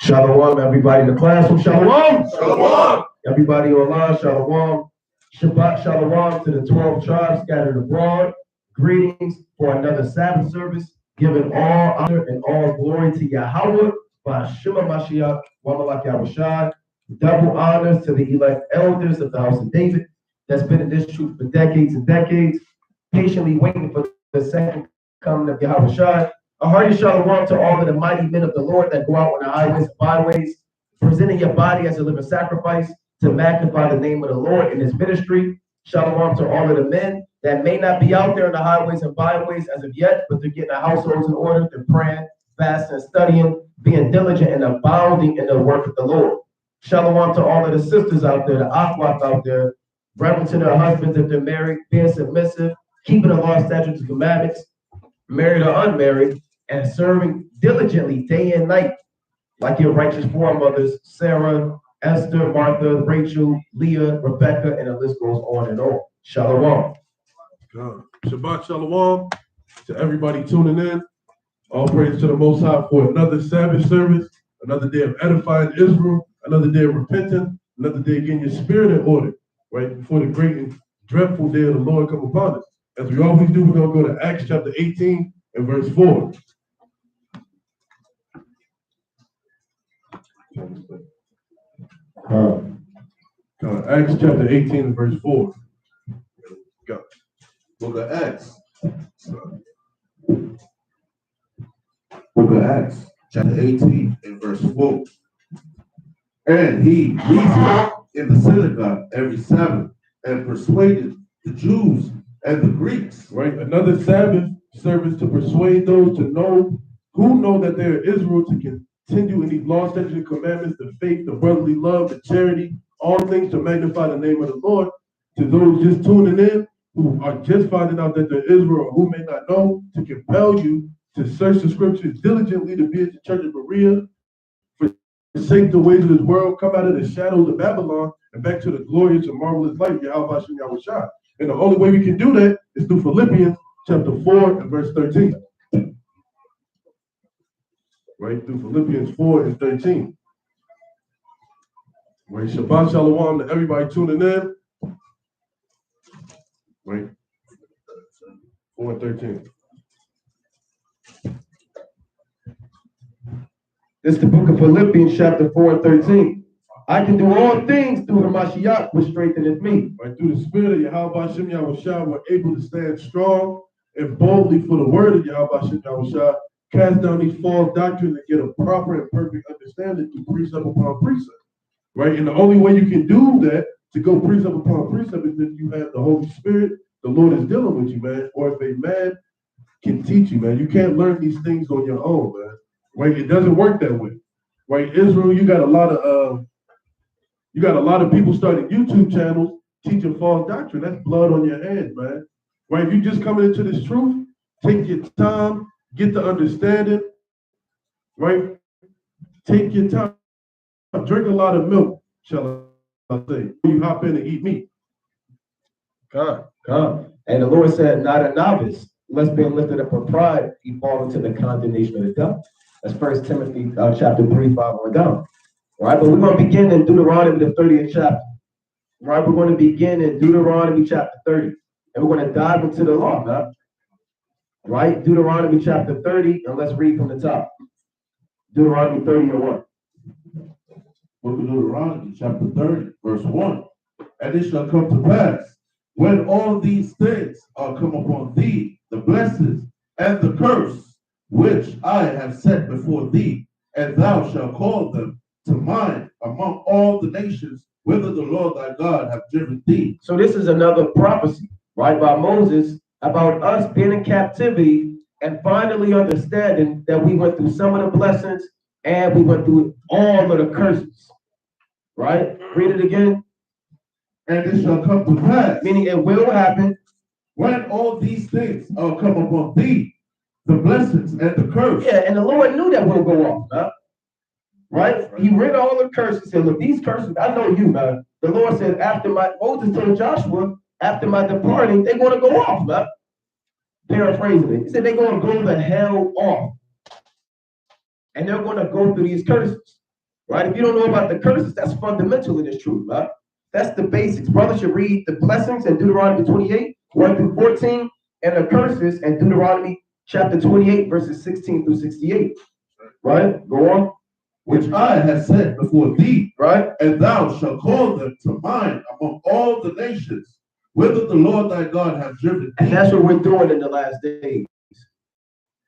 Shalom, everybody in the classroom. Shalom. Shalom. Everybody online, shalom. Shabbat shalom to the 12 tribes scattered abroad. Greetings for another Sabbath service. Giving all honor and all glory to Yahweh, Ba'ashima Mashiach, Wamalak Yahushai. Double honors to the elect elders of the house of David that's been in this truth for decades and decades, patiently waiting for the second coming of Yahushai. A hearty shalom to all of the mighty men of the Lord that go out on the highways and byways, presenting your body as a living sacrifice to magnify the name of the Lord in his ministry. Shalom to all of the men that may not be out there in the highways and byways as of yet, but they're getting their households in order, they're praying, fasting, studying, being diligent and abounding in the work of the Lord. Shalom to all of the sisters out there, the aquas out there, reverencing their husbands if they're married, being submissive, keeping the law, statutes, and commandments, married or unmarried, and serving diligently day and night, like your righteous foremothers, Sarah, Esther, Martha, Rachel, Leah, Rebecca, and the list goes on and on. Shalom. Shabbat shalom to everybody tuning in. All praise to the Most High for another Sabbath service, another day of edifying Israel, another day of repenting, another day of getting your spirit in order, right before the great and dreadful day of the Lord come upon us. As we always do, we're going to go to Acts chapter 18 and verse 4. Acts chapter 18 and verse 4. Go. Book of Acts. Book of Acts, chapter 18 and verse 4. And he reasoned in the synagogue every Sabbath and persuaded the Jews and the Greeks. Right, another Sabbath service to persuade those to know who know that they are Israel to continue in these laws, statutes, and commandments, the faith, the brotherly love, the charity, all things to magnify the name of the Lord. To those just tuning in who are just finding out that they're Israel or who may not know, to compel you to search the scriptures diligently, to be at the church of Berea, forsake the ways of this world, come out of the shadows of Babylon and back to the glorious and marvelous light, Yahweh Hashem Yahushua. And the only way we can do that is through Philippians chapter 4 and verse 13. Right, through Philippians 4 and 13. Right, Shabbat Shalom to everybody tuning in. Right, 4 and 13. This is the book of Philippians, chapter 4 and 13. I can do all things through the Mashiach, which strengtheneth me. Right, through the spirit of Yahweh Hashem Yahushua, we're able to stand strong and boldly for the word of Yahweh Hashem Yahushua, cast down these false doctrines and get a proper and perfect understanding through precept upon precept. Right, and the only way you can do that, to go precept upon precept, is if you have the Holy Spirit. The Lord is dealing with you, man. Or if a man can teach you, man. You can't learn these things on your own, man. Right? It doesn't work that way. Right? Israel, you got a lot of people starting YouTube channels teaching false doctrine. That's blood on your hands, man. Right? If you just coming into this truth, take your time, get the understanding. Right? Take your time. Drink a lot of milk, shall I say. You hop in and eat meat. Come. And the Lord said, not a novice, lest being lifted up for pride, he fall into the condemnation of the devil. That's 1 Timothy chapter 3, 5 on down. All right, but we're going to begin in Deuteronomy, the 30th chapter. All right, we're going to begin in Deuteronomy chapter 30. And we're going to dive into the law, man. All right, Deuteronomy chapter 30, and let's read from the top. Deuteronomy 30 and 1. Book of Deuteronomy, chapter 30, verse 1. And it shall come to pass, when all these things are come upon thee, the blessings and the curse, which I have set before thee, and thou shalt call them to mind among all the nations, whither the Lord thy God hath driven thee. So this is another prophecy, right, by Moses about us being in captivity and finally understanding that we went through some of the blessings and we went through all of the curses. Right? Read it again. And it shall come to pass, meaning it will happen, when all these things are come upon thee, the blessings and the curse. Yeah, and the Lord knew that will go off, huh? Right? He read all the curses. Said, look, these curses, I know you, man. The Lord said, Moses told Joshua, after my departing, they're going to go off, man. Paraphrasing it. He said, they're going to go the hell off. And they're going to go through these curses. right? If you don't know about the curses, that's fundamental in this truth, right? That's the basics. Brothers should read the blessings in Deuteronomy 28, 1 through 14, and the curses in Deuteronomy chapter 28, verses 16 through 68. Right? Go on. Which I have set before thee, Right? and thou shalt call them to mind among all the nations, whither the Lord thy God hath driven thee. And that's what we're doing in the last days.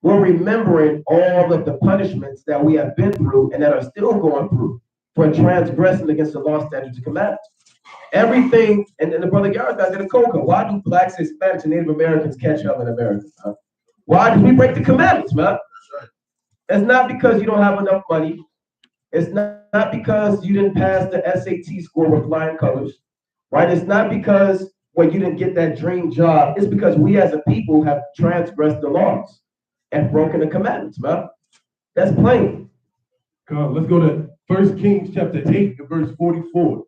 We're remembering all of the punishments that we have been through and that are still going through for transgressing against the law, statutes, and commandments. Everything, and the brother Garrett got the cocoa. Why do blacks, Hispanics, and Native Americans catch up in America? Huh? Why do we break the commandments, man? That's right. It's not because you don't have enough money. It's not because you didn't pass the SAT score with flying colors, right? It's not because you didn't get that dream job. It's because we as a people have transgressed the laws and broken the commandments, man. That's plain. Come on, let's go to 1 Kings chapter 8 and verse 44.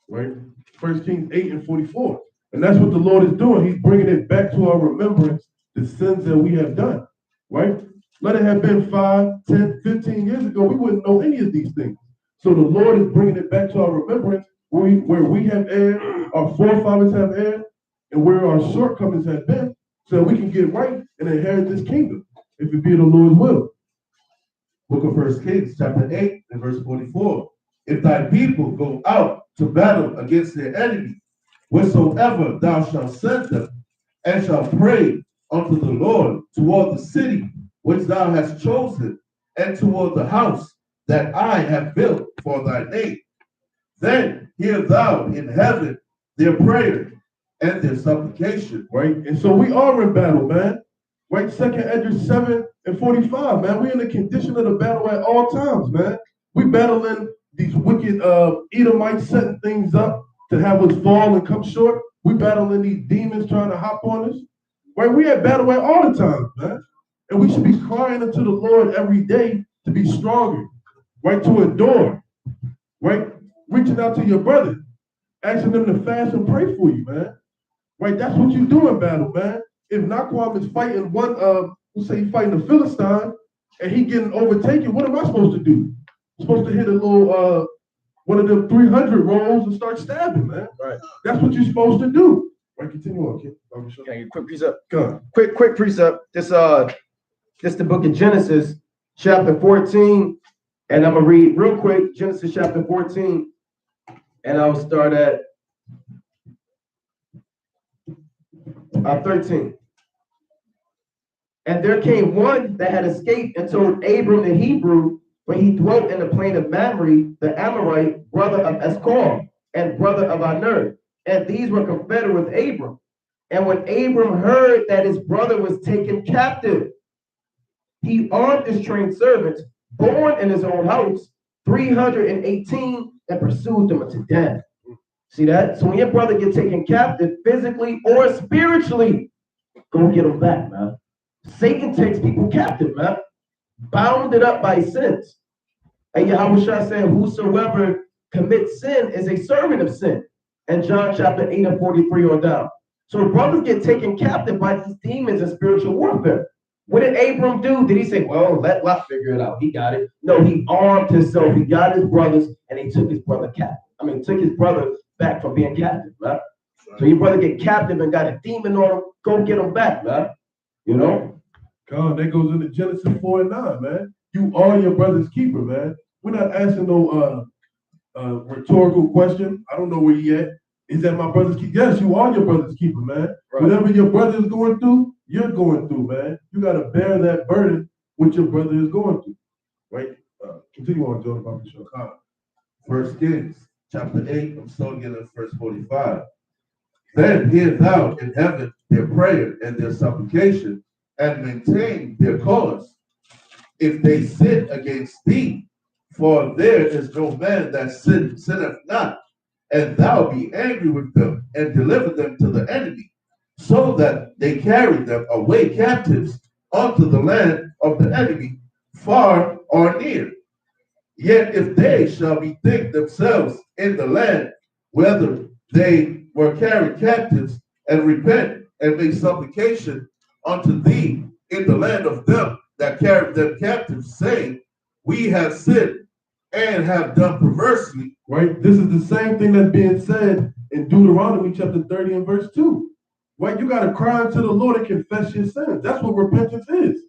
Right? 1 Kings 8 and 44. And that's what the Lord is doing. He's bringing it back to our remembrance, the sins that we have done. Right? Let it have been 5, 10, 15 years ago, we wouldn't know any of these things. So the Lord is bringing it back to our remembrance where we have erred, our forefathers have erred, and where our shortcomings have been, so that we can get right and inherit this kingdom, if it be the Lord's will. Book of 1 Kings, chapter 8, and verse 44. If thy people go out to battle against their enemy, wheresoever thou shalt send them, and shall pray unto the Lord toward the city which thou hast chosen, and toward the house that I have built for thy name, then hear thou in heaven their prayer and their supplication. Right? And so we are in battle, man. Right? 2nd Ezra 7 and 45, man. We're in the condition of the battle at all times, man. We battling these wicked Edomites setting things up to have us fall and come short. We battling these demons trying to hop on us. Right? We at battle at all the time, man. And we should be crying unto the Lord every day to be stronger, right? To endure, right? Reaching out to your brother, asking them to fast and pray for you, man. Right? That's what you do in battle, man. If Naquam is fighting let's say he's fighting a Philistine and he getting overtaken, what am I supposed to do? I'm supposed to hit a little one of them 300 rolls and start stabbing, man. Right. That's what you're supposed to do. Right, continue on, kid. Can I get a quick precept? Go on. Quick precept. This the book of Genesis, chapter 14. And I'm going to read real quick, Genesis chapter 14. And I'll start at 13. And there came one that had escaped and told Abram the Hebrew, for he dwelt in the plain of Mamre, the Amorite, brother of Eshcol, and brother of Aner. And these were confederate with Abram. And when Abram heard that his brother was taken captive, he armed his trained servants, born in his own house, 318, and pursued them unto death. See that? So when your brother gets taken captive, physically or spiritually, go get him back, man. Satan takes people captive, man. Bounded up by sins. And Yahweh said, whosoever commits sin is a servant of sin. And John chapter 8 and 43 on down. So brothers get taken captive by these demons in spiritual warfare. What did Abram do? Did he say, well, let Lot figure it out? He got it. No, he armed himself. He got his brothers, and he took his brother captive. Took his brother back from being captive, right? So your brother get captive and got a demon on him, go get him back, man. You know? God, that goes into Genesis 4 and 9, man. You are your brother's keeper, man. We're not asking no rhetorical question. I don't know where you at. Is that my brother's keeper? Yes, you are your brother's keeper, man. Right. Whatever your brother is going through, you're going through, man. You got to bear that burden which your brother is going through, right? Continue on, Jordan, Papa Show. 1 Kings, chapter 8, I'm starting at verse 45. Then hear thou in heaven their prayer and their supplication, and maintain their cause, if they sin against thee. For there is no man that sinneth not, and thou be angry with them, and deliver them to the enemy, so that they carry them away captives unto the land of the enemy, far or near. Yet if they shall bethink themselves in the land, whether they were carried captives, and repent and make supplication unto thee in the land of them that carried them captives, saying, we have sinned and have done perversely. Right? This is the same thing that's being said in Deuteronomy chapter 30 and verse 2. Right? You got to cry unto the Lord and confess your sins. That's what repentance is.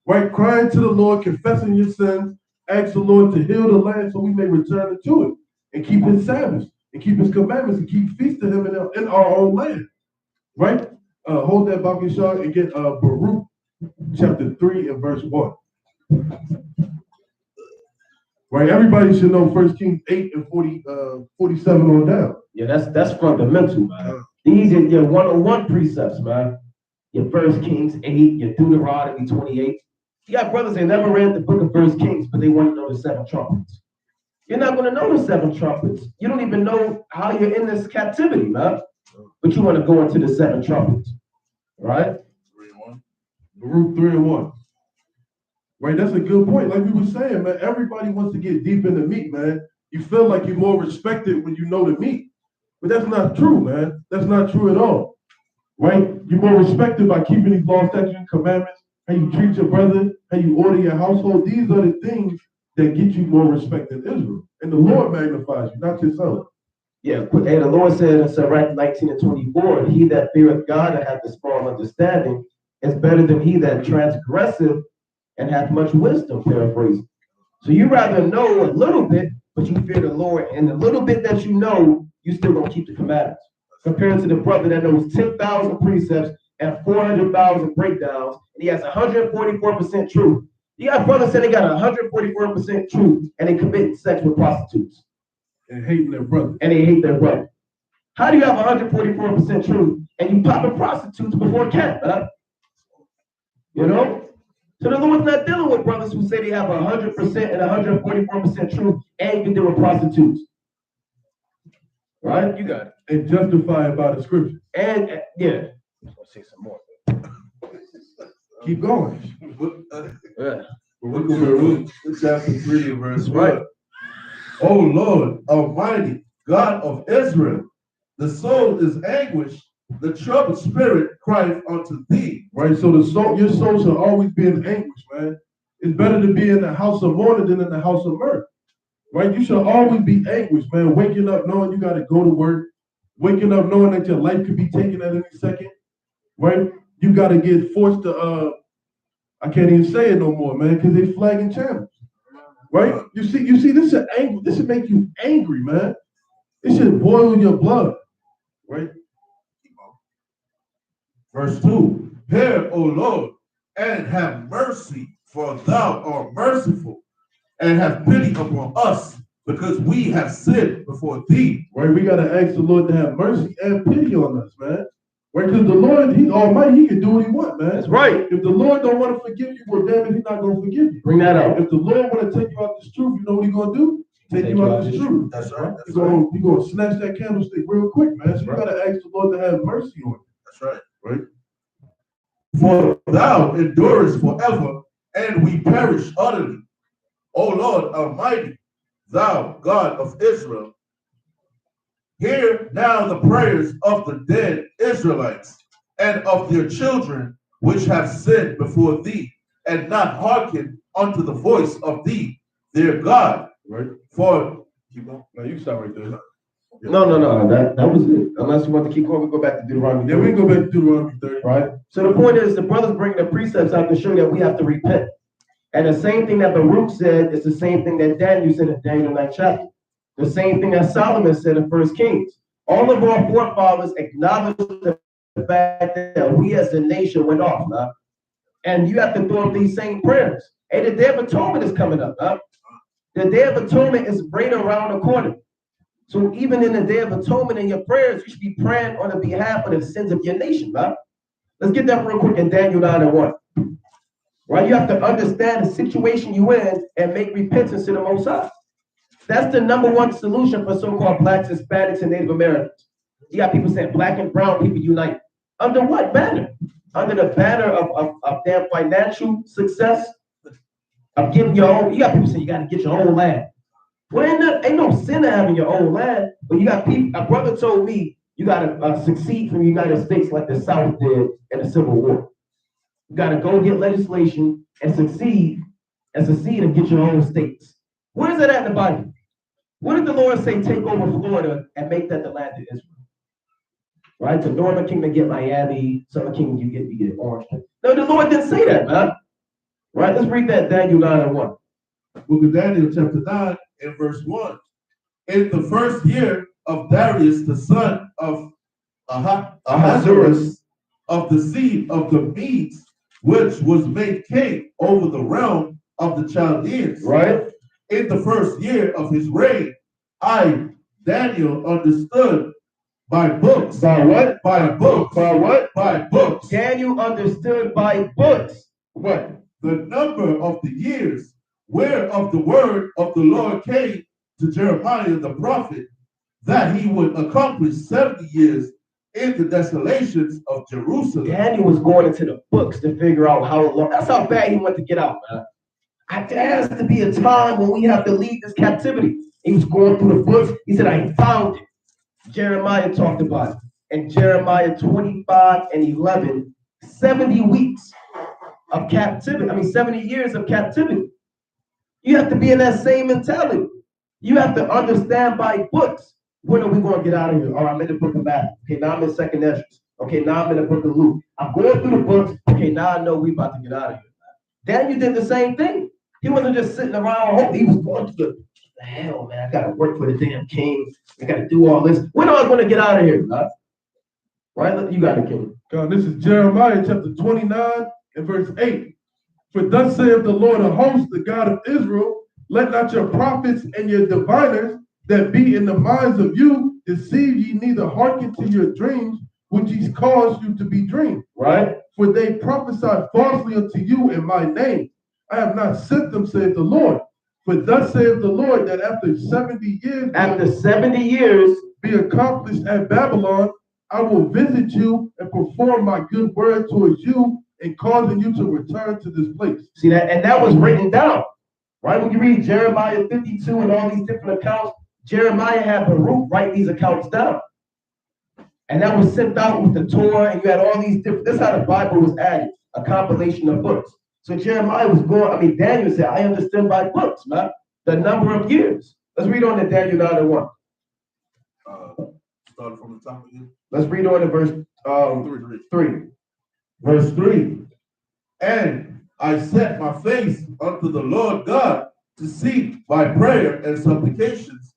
Right? Crying to the Lord, confessing your sins, ask the Lord to heal the land so we may return to it and keep his Sabbaths and keep his commandments and keep feast to him in our own land. Right? Hold that Bible shot and get Baruch chapter 3 and verse 1. Right, everybody should know 1 Kings 8 and 47 on down. Yeah, that's fundamental, man. These are your 101 precepts, man. Your 1 Kings 8, your Deuteronomy 28. You got brothers that never read the book of 1 Kings, but they want to know the 7 trumpets. You're not going to know the 7 trumpets. You don't even know how you're in this captivity, man. But you want to go into the 7 trumpets, right? 3 and 1. Baruch 3 and 1. Right, that's a good point. Like we were saying, man, everybody wants to get deep in the meat, man. You feel like you're more respected when you know the meat. But that's not true, man. That's not true at all. Right? You're more respected by keeping these laws, statutes, and commandments, how you treat your brother, how you order your household. These are the things that get you more respect than Israel. And the Lord magnifies you, not yourself. Yeah, and the Lord said in Sirach 19 and 24, he that feareth God and hath the small understanding is better than he that transgresseth and hath much wisdom, paraphrasing. So you rather know a little bit, but you fear the Lord, and the little bit that you know, you still gonna keep the commandments. Compared to the brother that knows 10,000 precepts and 400,000 breakdowns, and he has 144% truth. You got brothers saying they got 144% truth, and they commit sex with prostitutes. And hating their brother. And they hate their brother. How do you have 144% truth, and you popping prostitutes before camp, huh? You know? So the Lord's not dealing with brothers who say they have 100% and 144% truth and can deal with prostitutes. Right? You got it. And justify it by the scriptures. And yeah. I'm going to say some more. Keep going. Baruch chapter 3 and verse 1. O Lord Almighty, God of Israel, the soul is anguished, the troubled spirit crieth unto thee. Right, so your soul should always be in anguish, man. It's better to be in the house of mourning than in the house of mirth. Right, you should always be anguished, man. Waking up knowing you got to go to work, waking up knowing that your life could be taken at any second. Right, you got to get forced to. I can't even say it no more, man, because they flagging channels. Right, you see, this should make you angry, man. It should boil your blood. Right. Verse 2, hear, O Lord, and have mercy, for thou art merciful, and have pity upon us, because we have sinned before thee. Right, we got to ask the Lord to have mercy and pity on us, man. Right, because the Lord, he's almighty, he can do what he wants, man. That's right. If the Lord don't want to forgive you, well, damn it, he's not going to forgive you. Bring that out. If the Lord want to take you out this truth, you know what he's going to do? Take you out this truth. That's right. He's going to snatch that candlestick real quick, man. So you got to ask the Lord to have mercy on you. That's right. Right? For thou endurest forever, and we perish utterly. O Lord Almighty, thou God of Israel, hear now the prayers of the dead Israelites and of their children which have sinned before thee, and not hearken unto the voice of thee, their God. Right. For keep on. No, you can stop right there. No. That was it. Unless you want to keep going, we go back to Deuteronomy 30. Yeah, we can go back to Deuteronomy 30. Right? So the point is, the brothers bring the precepts out to show that we have to repent. And the same thing that Baruch said is the same thing that Daniel said in Daniel 9 chapter. The same thing that Solomon said in 1 Kings. All of our forefathers acknowledged the fact that we as a nation went off. Huh? And you have to throw up these same prayers. Hey, the Day of Atonement is coming up. Huh? The Day of Atonement is right around the corner. So even in the Day of Atonement in your prayers, you should be praying on the behalf of the sins of your nation. Huh? Let's get that real quick in Daniel 9 and 1. Right? You have to understand the situation you're in and make repentance to the Most High. That's the number one solution for so-called blacks, Hispanics, and Native Americans. You got people saying black and brown people unite. Under what banner? Under the banner of their financial success, of getting your own. You got people saying you got to get your own land. Well, ain't no sin in having your own land, but you got people. A brother told me you got to succeed from the United States like the South did in the Civil War. You got to go get legislation and succeed and get your own states. Where is it at in the Bible? What did the Lord say, take over Florida and make that the land of Israel? Right? The Northern Kingdom get Miami, Southern Kingdom you get Orange. No, the Lord didn't say that, man. Right? Let's read that Daniel 9:1. Book of Daniel, chapter 9, and verse 1. In the first year of Darius, the son of Ahasuerus, of the seed of the Medes, which was made king over the realm of the Chaldeans. Right? In the first year of his reign, I, Daniel, understood by books. By what? By books. By what? By books. Daniel understood by books. What? The number of the years whereof the word of the Lord came to Jeremiah the prophet, that he would accomplish 70 years in the desolations of Jerusalem. Daniel was going into the books to figure out how long. That's how bad he wanted to get out, man. There has to be a time when we have to leave this captivity. He was going through the books. He said, I found it. Jeremiah talked about it. In Jeremiah 25:11, 70 weeks of captivity. 70 years of captivity. You have to be in that same mentality. You have to understand by books. When are we going to get out of here? All right, I'm in the book of Matthew. Okay, now I'm in 2nd Ezra. Okay, now I'm in the book of Luke. I'm going through the books. Okay, now I know we about to get out of here. Daniel did the same thing. He wasn't just sitting around hoping. He was going through the hell, man. I got to work for the damn king. I got to do all this. When am I going to get out of here? Right? You got it, king. God, this is Jeremiah chapter 29 and verse 8. For thus saith the Lord of hosts, the God of Israel, let not your prophets and your diviners that be in the minds of you deceive ye, neither hearken to your dreams, which he's caused you to be dreamed. Right? For they prophesied falsely unto you in my name. I have not sent them, saith the Lord. For thus saith the Lord, that after 70 years be accomplished at Babylon, I will visit you and perform my good word towards you, and causing you to return to this place. See that? And that was written down. Right? When you read Jeremiah 52 and all these different accounts, Jeremiah had Baruch write these accounts down. And that was sent out with the Torah, and you had all these different, this is how the Bible was added, a compilation of books. So Jeremiah was going, Daniel said, I understand by books, man, the number of years. Let's read on to Daniel 9:1. Start from the top again. Let's read on to verse 3. Verse 3. And I set my face unto the Lord God to seek by prayer and supplications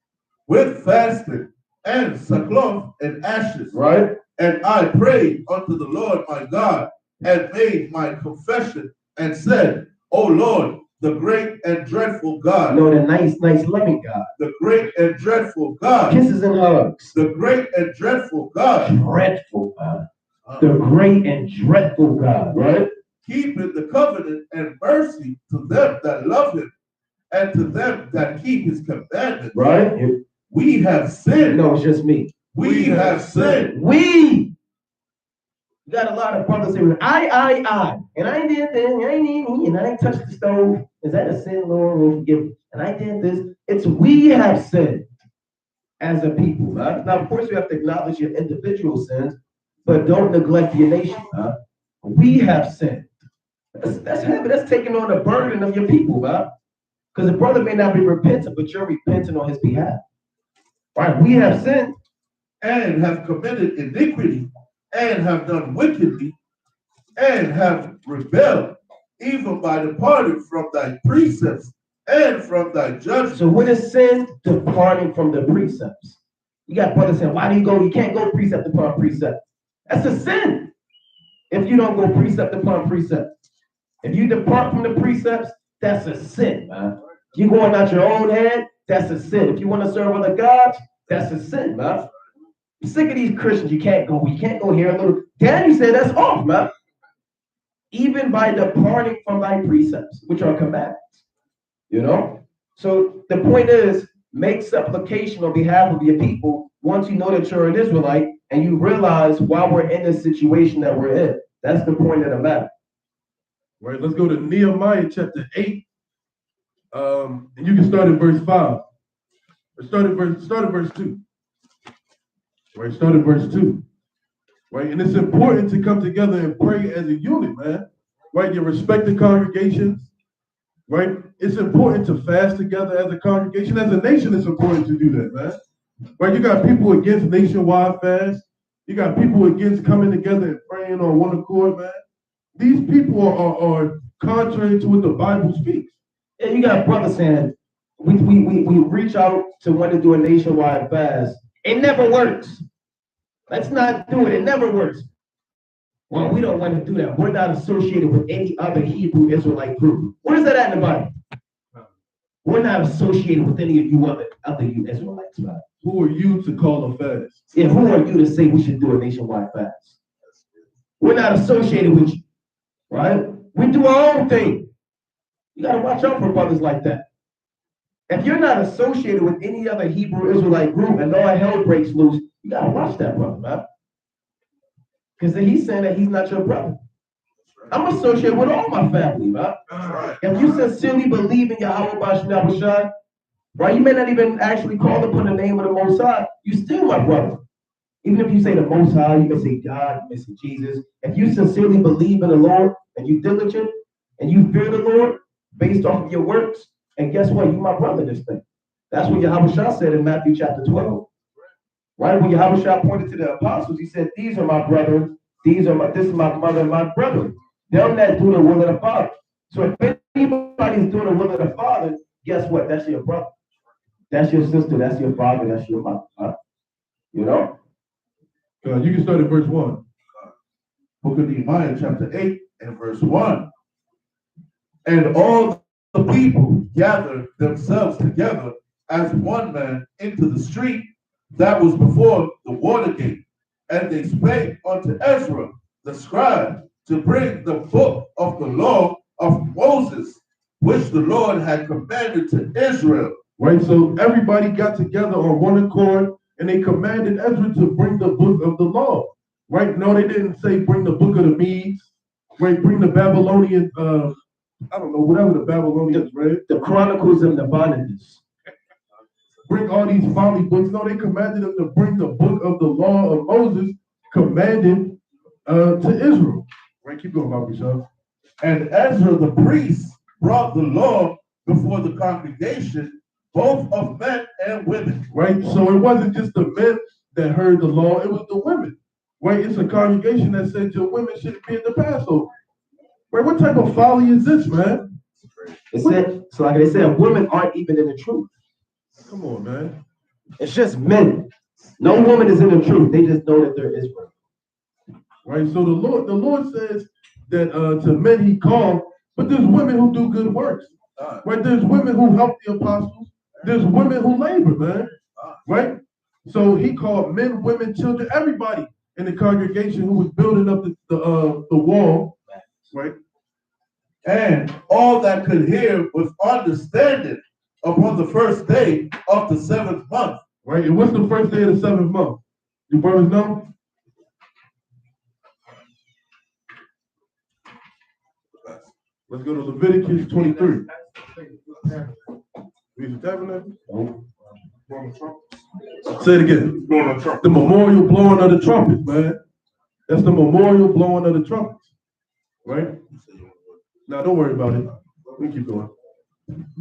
with fasting and sackcloth and ashes. Right? And I prayed unto the Lord my God and made my confession and said, O Lord, the great and dreadful God. No, the nice, loving God. The great and dreadful God. Kisses and hugs. The great and dreadful God. Dreadful God. The great and dreadful God, right? Keeping the covenant and mercy to them that love him and to them that keep his commandments. Right? We have sinned. No, it's just me. We have sinned. We. You got a lot of brothers saying, I. And I did this, and I did me, and I touched the stove. Is that a sin, Lord? Will forgive me. And I did this. It's we have sinned as a people. Right? Now, of course, you have to acknowledge your individual sins, but don't neglect your nation. Huh? We have sinned. That's heavy. That's taking on the burden of your people, right? Because the brother may not be repentant, but you're repenting on his behalf. Right? We have sinned and have committed iniquity and have done wickedly and have rebelled, even by departing from thy precepts and from thy judgment. So what is sin? Departing from the precepts. You got brothers saying, why do you go? You can't go precept upon precept. That's a sin. If you don't go precept upon precept. If you depart from the precepts, that's a sin, man. You going out your own head, that's a sin. If you want to serve other gods, that's a sin, man. I'm sick of these Christians. You can't go here a little. Daniel said that's off, man. Even by departing from thy precepts, which are commandments. You know? So the point is, make supplication on behalf of your people once you know that you're an Israelite and you realize why we're in this situation that we're in. That's the point of the matter. Right, let's go to Nehemiah chapter 8. And you can start at verse 5. Start at verse 2. Right, start at verse 2. Right, and it's important to come together and pray as a unit, man. Right, your respective congregations. right? It's important to fast together as a congregation. As a nation, it's important to do that, man. Right? You got people against nationwide fast. You got people against coming together and praying on one accord, man. These people are contrary to what the Bible speaks. And you got brothers saying, we reach out to want to do a nationwide fast. It never works. Let's not do it. It never works. Well, we don't want to do that. We're not associated with any other Hebrew Israelite group. Where's that at in the Bible? We're not associated with any of you other you Israelites, right? Who are you to call a fast? Yeah, who are you to say we should do a nationwide fast? We're not associated with you, right? We do our own thing. You got to watch out for brothers like that. If you're not associated with any other Hebrew Israelite group and all hell breaks loose, you got to watch that brother, man. Because he's saying that he's not your brother. I'm associated with all my family, man. If you sincerely believe in Yahweh Bashar Shai, right, you may not even actually call upon the name of the Most High, you still my brother. Even if you say the Most High, you may say God, you may say Jesus. If you sincerely believe in the Lord and you diligent and you fear the Lord based off of your works, and guess what? You my brother in this thing. That's what Yahweh Shai said in Matthew chapter 12. Right? When Yahweh Shai pointed to the apostles, he said, these are my brothers, this is my mother and my brother. Them that do the will of the Father. So if anybody's doing the will of the Father, guess what? That's your brother. That's your sister. That's your father. That's your mother. Huh? You know? You can start at verse 1. Book of Nehemiah, chapter 8, and verse 1. And all the people gathered themselves together as one man into the street that was before the water gate. And they spake unto Ezra, the scribe, to bring the book of the law of Moses, which the Lord had commanded to Israel. Right, so everybody got together on one accord, and they commanded Ezra to bring the book of the law. Right? No, they didn't say bring the book of the Medes. Right? Bring the Babylonian, I don't know, whatever the Babylonians read. The Chronicles of Nabonidus. Bring all these folly books. No, they commanded them to bring the book of the law of Moses, commanded to Israel. Right, keep going, Bobby Shaw. And Ezra the priest brought the law before the congregation, both of men and women. Right, so it wasn't just the men that heard the law, it was the women. Right, it's a congregation that said your women shouldn't be in the Passover. Right, what type of folly is this, man? It said, so like they said, women aren't even in the truth. Come on, man. It's just men. No woman is in the truth. They just know that they're Israel. Right, so the Lord says that to men he called, but there's women who do good works. Right, there's women who help the apostles. There's women who labor, man. Right, so he called men, women, children, everybody in the congregation who was building up the wall. Right, and all that could hear with understanding upon the first day of the 7th month. Right, and what's the first day of the 7th month? You brothers know? Let's go to Leviticus 23. Read the tabernacle. Say it again. The memorial blowing of the trumpets, man. That's the memorial blowing of the trumpets. Right? Now don't worry about it. We keep going.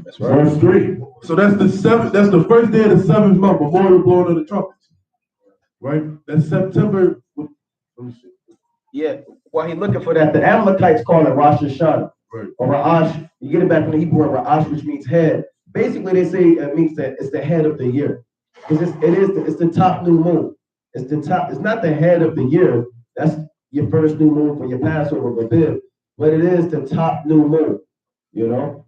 That's right. Verse 3. So that's the first day of the 7th month, memorial blowing of the trumpets. Right? That's September. Let me see. Yeah. While he's looking for that, the Amalekites call it Rosh Hashanah. Right. Or Ra'ash. You get it back from the Hebrew word Ra'ash, which means head. Basically, they say it means that it's the head of the year. Because it's the top new moon. It's not the head of the year. That's your first new moon for your Passover, but it is the top new moon. You know?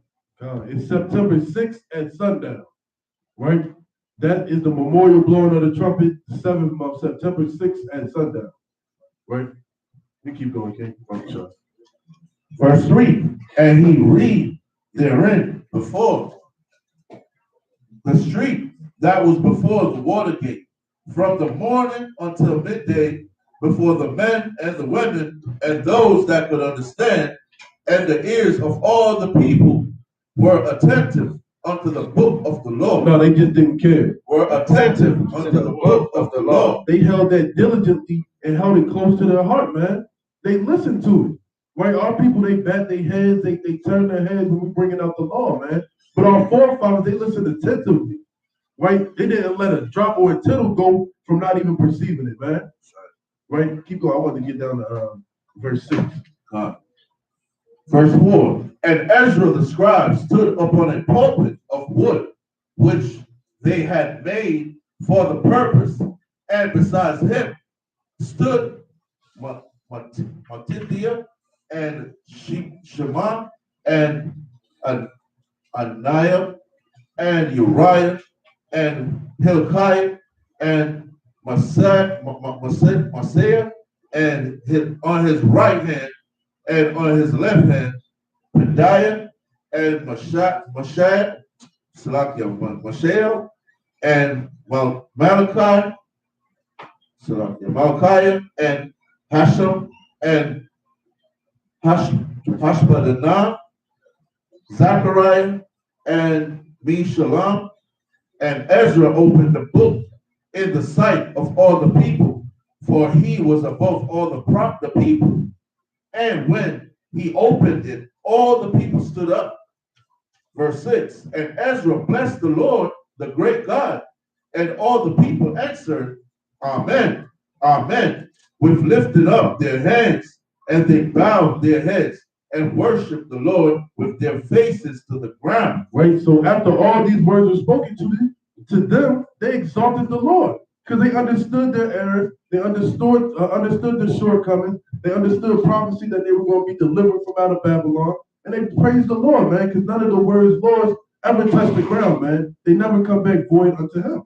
It's September 6th at sundown. Right? That is the memorial blowing of the trumpet, 7th month, September 6th at sundown. Right? You keep going, King. Sure. Verse 3. And he read therein before the street that was before the water gate, from the morning until midday, before the men and the women and those that could understand, and the ears of all the people were attentive unto the book of the law. No, they just didn't care. Were attentive unto the book of the law. They held that diligently and held it close to their heart, man. They listened to it. Right? Our people, they bat their heads, they turn their heads when we bringing out the law, man. But our forefathers, they listened attentively. Right? They didn't let a drop or a tittle go from not even perceiving it, man. Right? Keep going. I want to get down to verse 6. Verse 4. And Ezra the scribe stood upon a pulpit of wood, which they had made for the purpose, and besides him stood Mattithiah and Shema and Ananiah and Uriah and Hilkiah and Maaseiah, and on his right hand and on his left hand Pedaiah and Mishael and Malachi, Malachiah and Hashem and Hashbaddanah, Zechariah and Meshulam. And Ezra opened the book in the sight of all the people, for he was above all the people. And when he opened it, all the people stood up. Verse 6. And Ezra blessed the Lord, the great God, and all the people answered, Amen, Amen, with lifted up their hands, and they bowed their heads and worshiped the Lord with their faces to the ground. Right? So after all these words were spoken to them, they exalted the Lord because they understood their errors. They understood the shortcomings. They understood prophecy that they were going to be delivered from out of Babylon. And they praised the Lord, man, because none of the words, Lord, ever touch the ground, man. They never come back void unto him.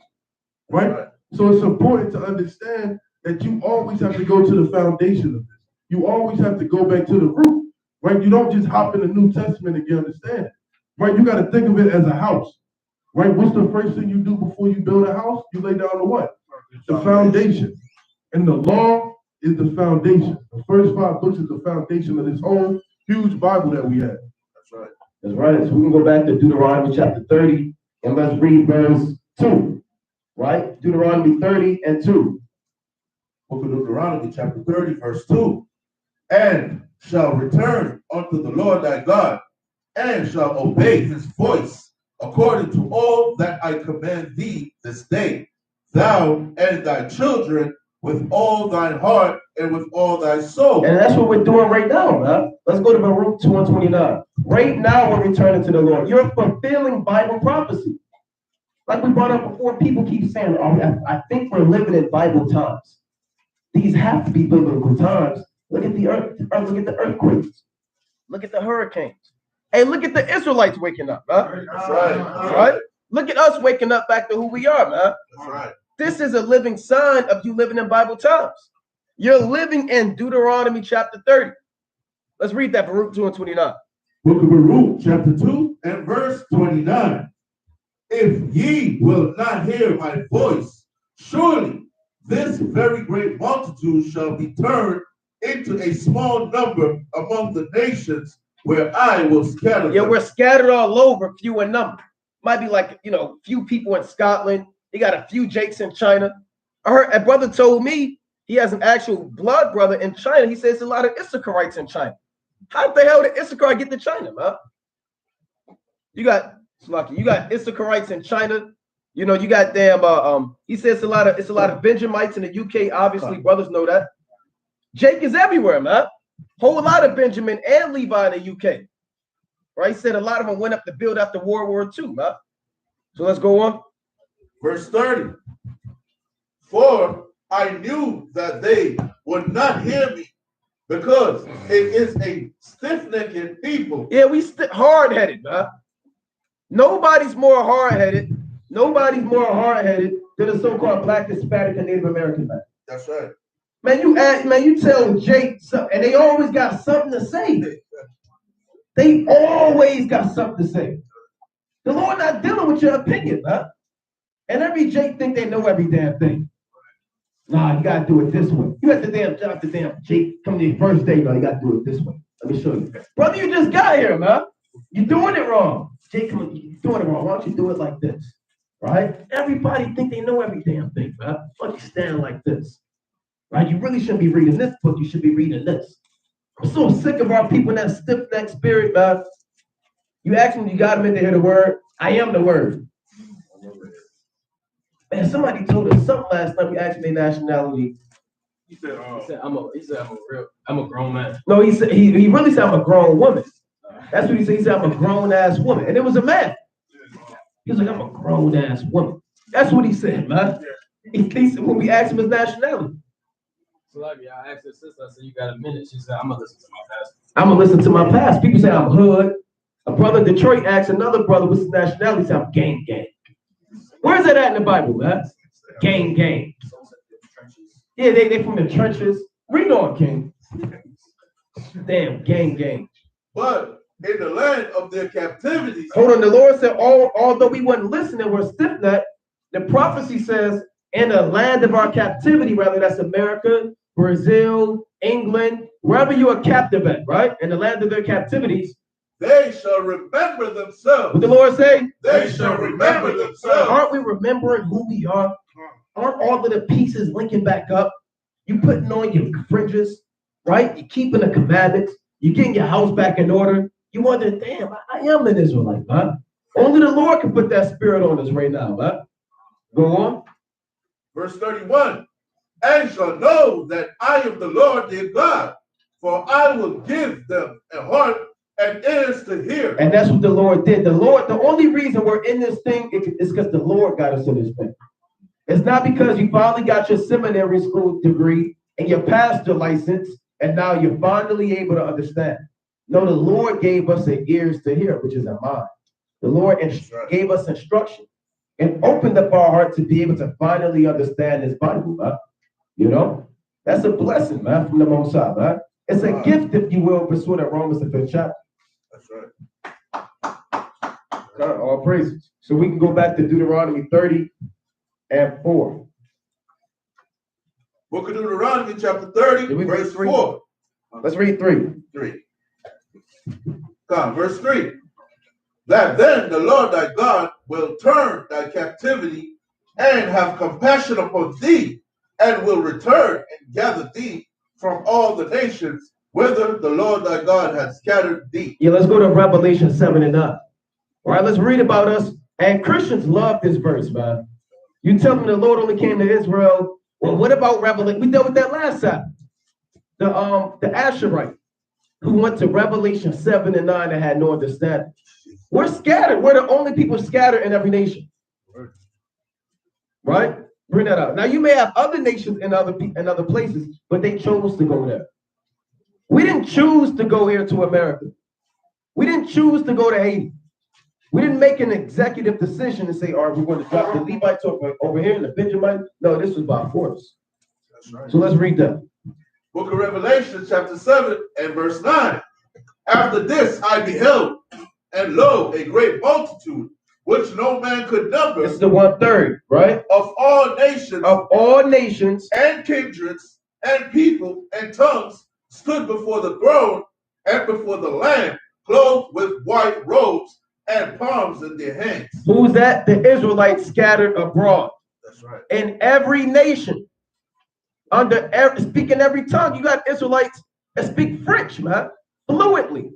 Right? So it's important to understand that you always have to go to the foundation of this. You always have to go back to the root. Right? You don't just hop in the New Testament and get understanding. Right? You got to think of it as a house. Right? What's the first thing you do before you build a house? You lay down the what? The foundation. And the law is the foundation. The first 5 books is the foundation of this whole huge Bible that we have. That's right. That's right. So we can go back to Deuteronomy chapter 30 and let's read verse 2. Right? Deuteronomy 30 and 2. Book of Deuteronomy chapter 30, verse 2. And shall return unto the Lord thy God, and shall obey his voice, according to all that I command thee this day, thou and thy children, with all thine heart and with all thy soul. And that's what we're doing right now, man. Let's go to Baruch 2 and 29. Right now we're returning to the Lord. You're fulfilling Bible prophecy. Like we brought up before, people keep saying, oh, I think we're living in Bible times. These have to be biblical times. Look at the earth, look at the earthquakes. Look at the hurricanes. Hey, look at the Israelites waking up, man. That's right. That's right. Look at us waking up back to who we are, man. That's right. This is a living sign of you living in Bible times. You're living in Deuteronomy chapter 30. Let's read that, Baruch 2 and 29. Book of Baruch chapter 2 and verse 29. If ye will not hear my voice, surely this very great multitude shall be turned into a small number among the nations where I will scatter them. Yeah, we're scattered all over, few in number. Might be like, few people in Scotland. He got a few Jakes in China. I heard a brother told me he has an actual blood brother in China. He says a lot of Issacharites in China. How the hell did Issachar get to China, man? You got Issacharites in China. You got damn he says it's a lot of Benjamites in the UK. Obviously, brothers know that. Jake is everywhere, man. Whole lot of Benjamin and Levi in the UK. Right? He said a lot of them went up to build after World War II, man. So let's go on. Verse 30. For I knew that they would not hear me, because it is a stiff-necked people. Yeah, we hard-headed, man. Nobody's more hard-headed than the so-called Black, Hispanic, and Native American man. That's right. Man, you tell Jake something, and they always got something to say. They always got something to say. The Lord not dealing with your opinion, man. And every Jake think they know every damn thing. Nah, you gotta do it this way. You have to damn Jake come to your first day, no, you gotta do it this way. Let me show you. Brother, you just got here, man. You're doing it wrong. Jake, you're doing it wrong. Why don't you do it like this? Right? Everybody think they know every damn thing, man. Why don't you stand like this? Right? You really shouldn't be reading this book, you should be reading this. I'm so sick of our people in that stiff-necked spirit, man. You ask them, you got them in to hear the word. I am the word. Man, somebody told us something last time. We asked their nationality. He said, I'm a grown man. No, he said he really said I'm a grown woman. That's what he said. He said I'm a grown ass woman, and it was a man. He was like, I'm a grown ass woman. That's what he said, man. He said, when we asked him his nationality. So like, I asked her sister. I said, you got a minute? She said, I'm gonna listen to my past. I'm gonna listen to my past. People say I'm hood. A brother in Detroit asked another brother what's his nationality. He said I'm gang. Where's that at in the Bible, man? Gang. Yeah, they from the trenches. Read on, King. Damn, gang. But in the land of their captivity. Hold on, the Lord said, although we wasn't listening, we're stiff-necked. The prophecy says, in the land of our captivity, rather that's America, Brazil, England, wherever you are captive at, right? In the land of their captivities, they shall remember themselves. What the Lord say? They shall remember themselves. Aren't we remembering who we are? Aren't all of the pieces linking back up? You putting on your fringes, right? You're keeping the commandments. You're getting your house back in order. You wonder, damn, I am an Israelite, man. Only the Lord can put that spirit on us right now, man. Go on. Verse 31. And shall know that I am the Lord their God, for I will give them a heart and ears to hear. And that's what the Lord did. The only reason we're in this thing is because the Lord got us in this thing. It's not because you finally got your seminary school degree and your pastor license, and now you're finally able to understand. No, the Lord gave us the ears to hear, which is a mind. The Lord gave us instruction and opened up our heart to be able to finally understand this Bible, man. You know? That's a blessing, man, from the Most High, man. It's a gift, if you will, pursuant to Romans the 5th chapter. That's right. All praises. So we can go back to Deuteronomy 30 and 4. Book of Deuteronomy, chapter 30, verse 4. Let's read 3. 3. Come, verse 3. That then the Lord thy God will turn thy captivity and have compassion upon thee, and will return and gather thee from all the nations whither the Lord thy God hath scattered thee. Yeah, let's go to Revelation 7 and 9. All right, let's read about us. And Christians love this verse, man. You tell them the Lord only came to Israel. Well, what about Revelation? We dealt with that last time. The Asherite who went to Revelation 7 and 9 and had no understanding. We're scattered. We're the only people scattered in every nation. Right? Bring that out. Now, you may have other nations in other places, but they chose to go there. We didn't choose to go here to America. We didn't choose to go to Haiti. We didn't make an executive decision to say, all right, we're going to drop the Levites over here and the Benjamites. No, this was by force. That's right. So let's read that. Book of Revelation, chapter 7 and verse 9. After this I beheld, and lo, a great multitude, which no man could number. It's the 1/3, right? Of all nations. Of all nations. And kindreds, and people, and tongues, stood before the throne, and before the Lamb, clothed with white robes, and palms in their hands. Who's that? The Israelites scattered abroad. That's right. In every nation. Speaking every tongue. You got Israelites that speak French, man. Fluently.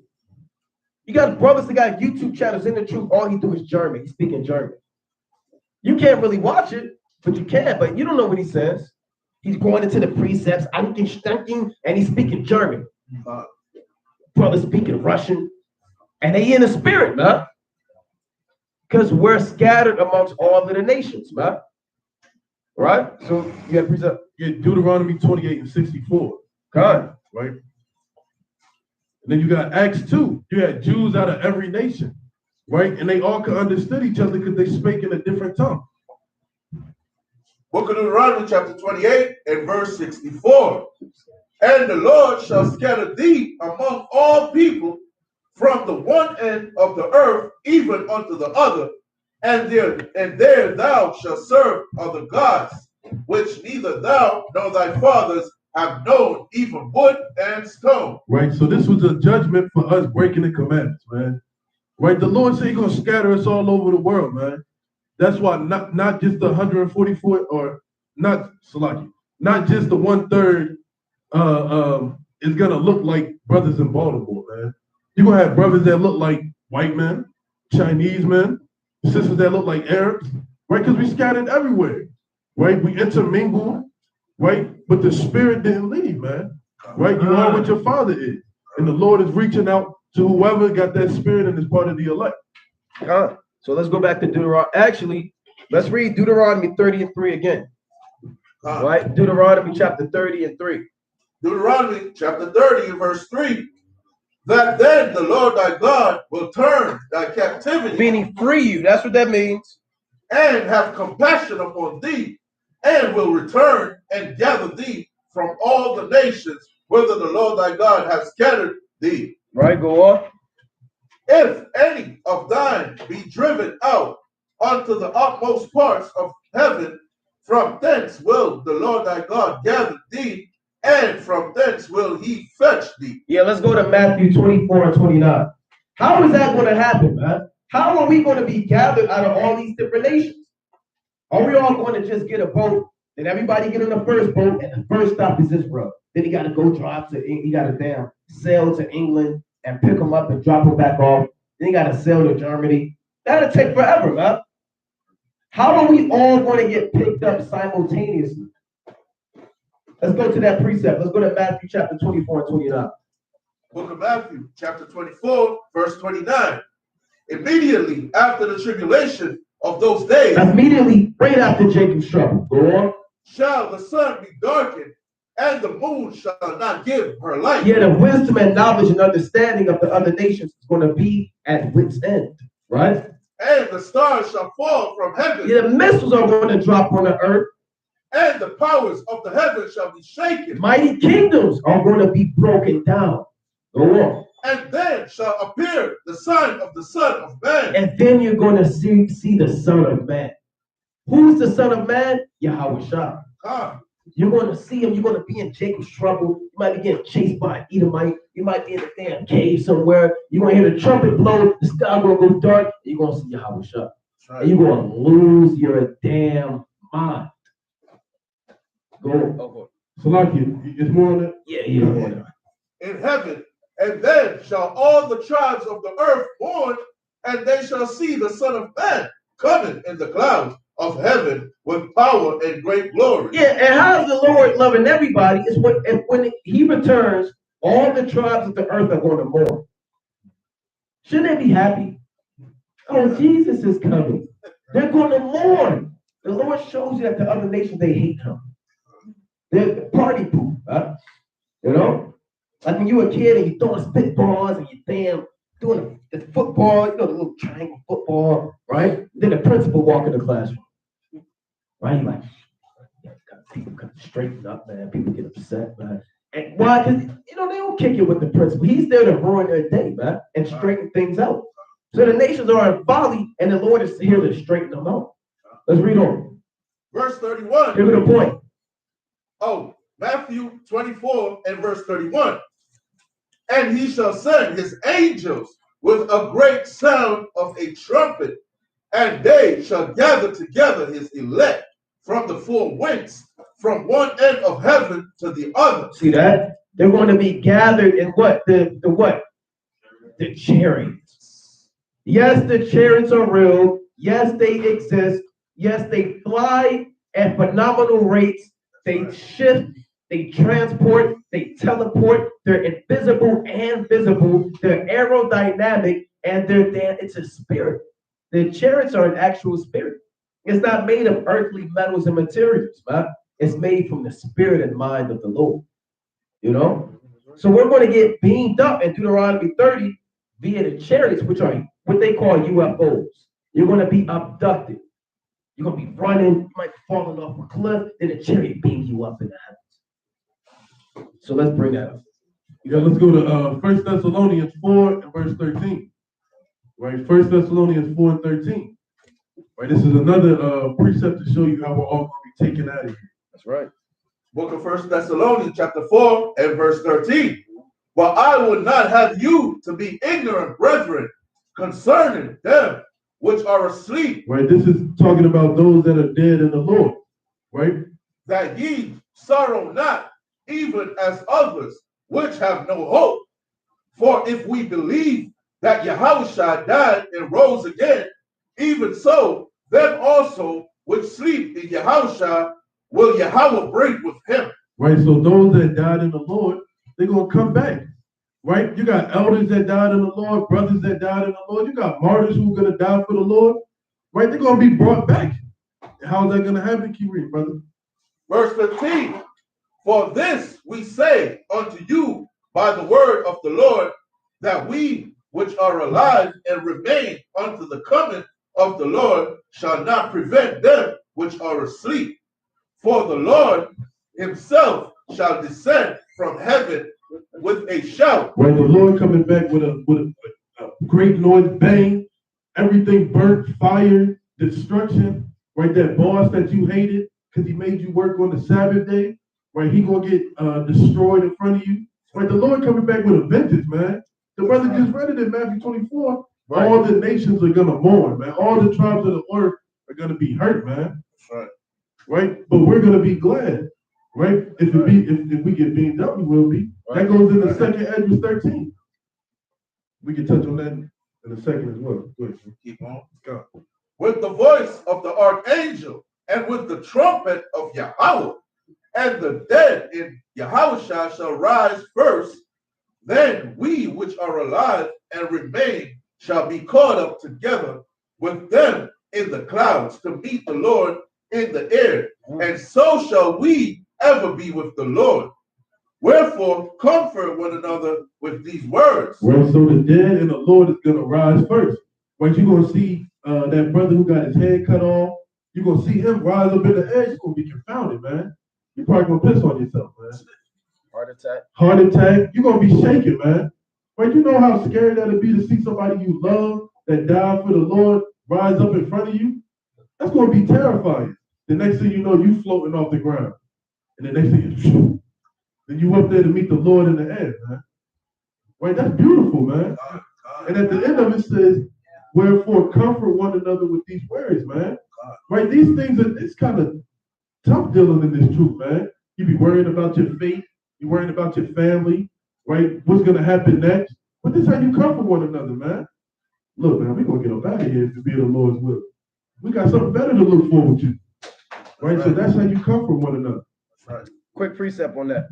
You got brothers that got YouTube channels in the truth. All he do is German. He's speaking German. You can't really watch it, but you can. But you don't know what he says. He's going into the precepts, and he's speaking German. Brothers speaking Russian. And they in the spirit, man. Because we're scattered amongst all of the nations, man. Right? So you have precept. Yeah, Deuteronomy 28 and 64. God. Right? And then you got Acts 2. You had Jews out of every nation. Right? And they all could understood each other because they spake in a different tongue. Book of Deuteronomy, chapter 28 and verse 64. And the Lord shall scatter thee among all people from the one end of the earth even unto the other, and there thou shalt serve other gods, which neither thou nor thy fathers have known, even wood and stone. Right, so this was a judgment for us breaking the commandments, man. Right, the Lord said he's going to scatter us all over the world, man. That's why not just the 144, or not just the 1/3 is going to look like brothers in Baltimore, man. You're gonna have brothers that look like white men, Chinese men, sisters that look like Arabs, right? Because we scattered everywhere, right? We intermingled, right? But the spirit didn't leave, man. Right? You are what your father is. And the Lord is reaching out to whoever got that spirit and is part of the elect. So let's go back to Deuteronomy. Actually, let's read Deuteronomy 30 and 3 again. Right? Deuteronomy chapter 30 and 3. Deuteronomy chapter 30 and verse 3. That then the Lord thy God will turn thy captivity. Meaning free you. That's what that means. And have compassion upon thee, and will return and gather thee from all the nations whither the Lord thy God hath scattered thee. Right, go on. If any of thine be driven out unto the utmost parts of heaven, from thence will the Lord thy God gather thee, and from thence will he fetch thee. Yeah, let's go to Matthew 24 and 29. How is that going to happen, man? How are we going to be gathered out of all these different nations? Are we all going to just get a boat, and everybody get on the first boat, and the first stop is Israel? Then he got to go drive to, he got to damn sail to England and pick them up and drop them back off. Then he got to sail to Germany. That'll take forever, man. How are we all going to get picked up simultaneously? Let's go to that precept. Let's go to Matthew chapter 24 and 29. Book of Matthew, chapter 24, verse 29. Immediately after the tribulation of those days, immediately right after Jacob's trouble, go on, shall the sun be darkened, and the moon shall not give her light. Yeah, the wisdom and knowledge and understanding of the other nations is going to be at wit's end, right? And the stars shall fall from heaven. Yeah, the missiles are going to drop on the earth. And the powers of the heavens shall be shaken. Mighty kingdoms are going to be broken down. Go on. And then shall appear the sign of the Son of Man. And then you're going to see the Son of Man. Who's the Son of Man? Yahweh Shah. You're going to see him. You're going to be in Jacob's trouble. You might be getting chased by an Edomite. You might be in a damn cave somewhere. You're going to hear the trumpet blow. The sky going to go dark. And you're going to see Yahweh Shah. Right. And you're going to lose your damn mind. Go. Salaki, it's more on that? Yeah. In heaven, and then shall all the tribes of the earth mourn, and they shall see the Son of Man coming in the clouds of heaven with power and great glory. Yeah, and how is the Lord loving everybody? Is when he returns, all the tribes of the earth are going to mourn. Shouldn't they be happy? Oh, Jesus is coming. They're going to mourn. The Lord shows you that the other nations, they hate him. They're party poop, huh? You know? Like when you were a kid and you throwing spitballs and you damn doing the football, you know, the little triangle football, right? Then the principal walk in the classroom. Right? You're like, people got to straighten up, man. People get upset, man. And why? Because, you know, they don't kick you with the principal. He's there to ruin their day, man, and straighten things out. So the nations are in folly, and the Lord is here to straighten them out. Let's read on. Verse 31. Here's the point. Oh, Matthew 24 and verse 31. And he shall send his angels with a great sound of a trumpet, and they shall gather together his elect from the four winds, from one end of heaven to the other. See that? They're going to be gathered in what? The what? The chariots. Yes, the chariots are real. Yes, they exist. Yes, they fly at phenomenal rates. They shift, they transport, they teleport. They're invisible and visible. They're aerodynamic, and it's a spirit. The chariots are an actual spirit. It's not made of earthly metals and materials, man. It's made from the spirit and mind of the Lord. You know? So we're going to get beamed up in Deuteronomy 30 via the chariots, which are what they call UFOs. You're going to be abducted. You're going to be running. You might be falling off a cliff. Then the chariot beams you up in the heavens. So let's bring that up. Yeah, let's go to 1 Thessalonians 4 and verse 13. Right, 1 Thessalonians 4 and 13. Right, this is another precept to show you how we're all going to be taken out of here. That's right. Book of 1 Thessalonians chapter 4 and verse 13. But I would not have you to be ignorant, brethren, concerning them which are asleep. Right, this is talking about those that are dead in the Lord. Right? That ye sorrow not, even as others which have no hope. For if we believe that Yahushua died and rose again, even so, them also which sleep in Yahushua will Yahweh bring with him. Right, so those that died in the Lord, they're going to come back. Right? You got elders that died in the Lord, brothers that died in the Lord. You got martyrs who are going to die for the Lord. Right? They're going to be brought back. How's that going to happen? Keep reading, brother. Verse 15. For this we say unto you by the word of the Lord, that we which are alive and remain unto the coming of the Lord shall not prevent them which are asleep. For the Lord himself shall descend from heaven with a shout. When the Lord coming back with a great noise, bang, everything burnt, fire, destruction, right? That boss that you hated because he made you work on the Sabbath day, right? He gonna get destroyed in front of you. Right? The Lord coming back with a vengeance, man. The brother just read it in Matthew 24. Right. All the nations are gonna mourn, man. All the tribes of the earth are gonna be hurt, man. Right. Right? But we're gonna be glad, right? If we get beamed up, we will be. Right. That goes in the second Ezra 13. We can touch on that in a second as well. Go ahead. Keep on. Go. With the voice of the archangel and with the trumpet of Yahweh, and the dead in Yahushua shall rise first. Then we which are alive and remain shall be caught up together with them in the clouds to meet the Lord in the air. And so shall we ever be with the Lord. Wherefore, comfort one another with these words. Well, so the dead and the Lord is going to rise first. But you're going to see that brother who got his head cut off, you're going to see him rise up in the air. You're going to be confounded, man. You're probably going to piss on yourself, man. Heart attack. Heart attack. You're going to be shaking, man. Right? You know how scary that would be to see somebody you love that died for the Lord rise up in front of you? That's going to be terrifying. The next thing you know, you floating off the ground. And the next thing you then you up there to meet the Lord in the air, man. Right? That's beautiful, man. And at the end of it says, wherefore comfort one another with these words, man. Right? These things it's kind of tough dealing in this truth, man. You be worried about your fate, you worried about your family, right? What's gonna happen next? But this is how you comfort one another, man. Look, man, we're gonna get up out of here if it be the Lord's will. We got something better to look forward to. Right? So that's how you comfort one another. Right. Quick precept on that.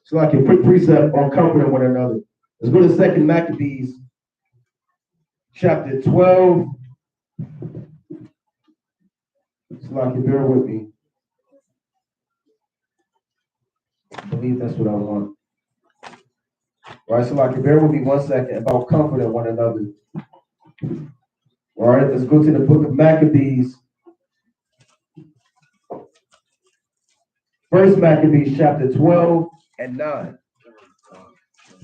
So like a quick precept on comforting one another. Let's go to 2 Maccabees, chapter 12. So like you bear with me. I believe that's what I want. All right, so like you bear with me 1 second about comforting one another. All right, let's go to the book of Maccabees. First Maccabees chapter 12 and 9.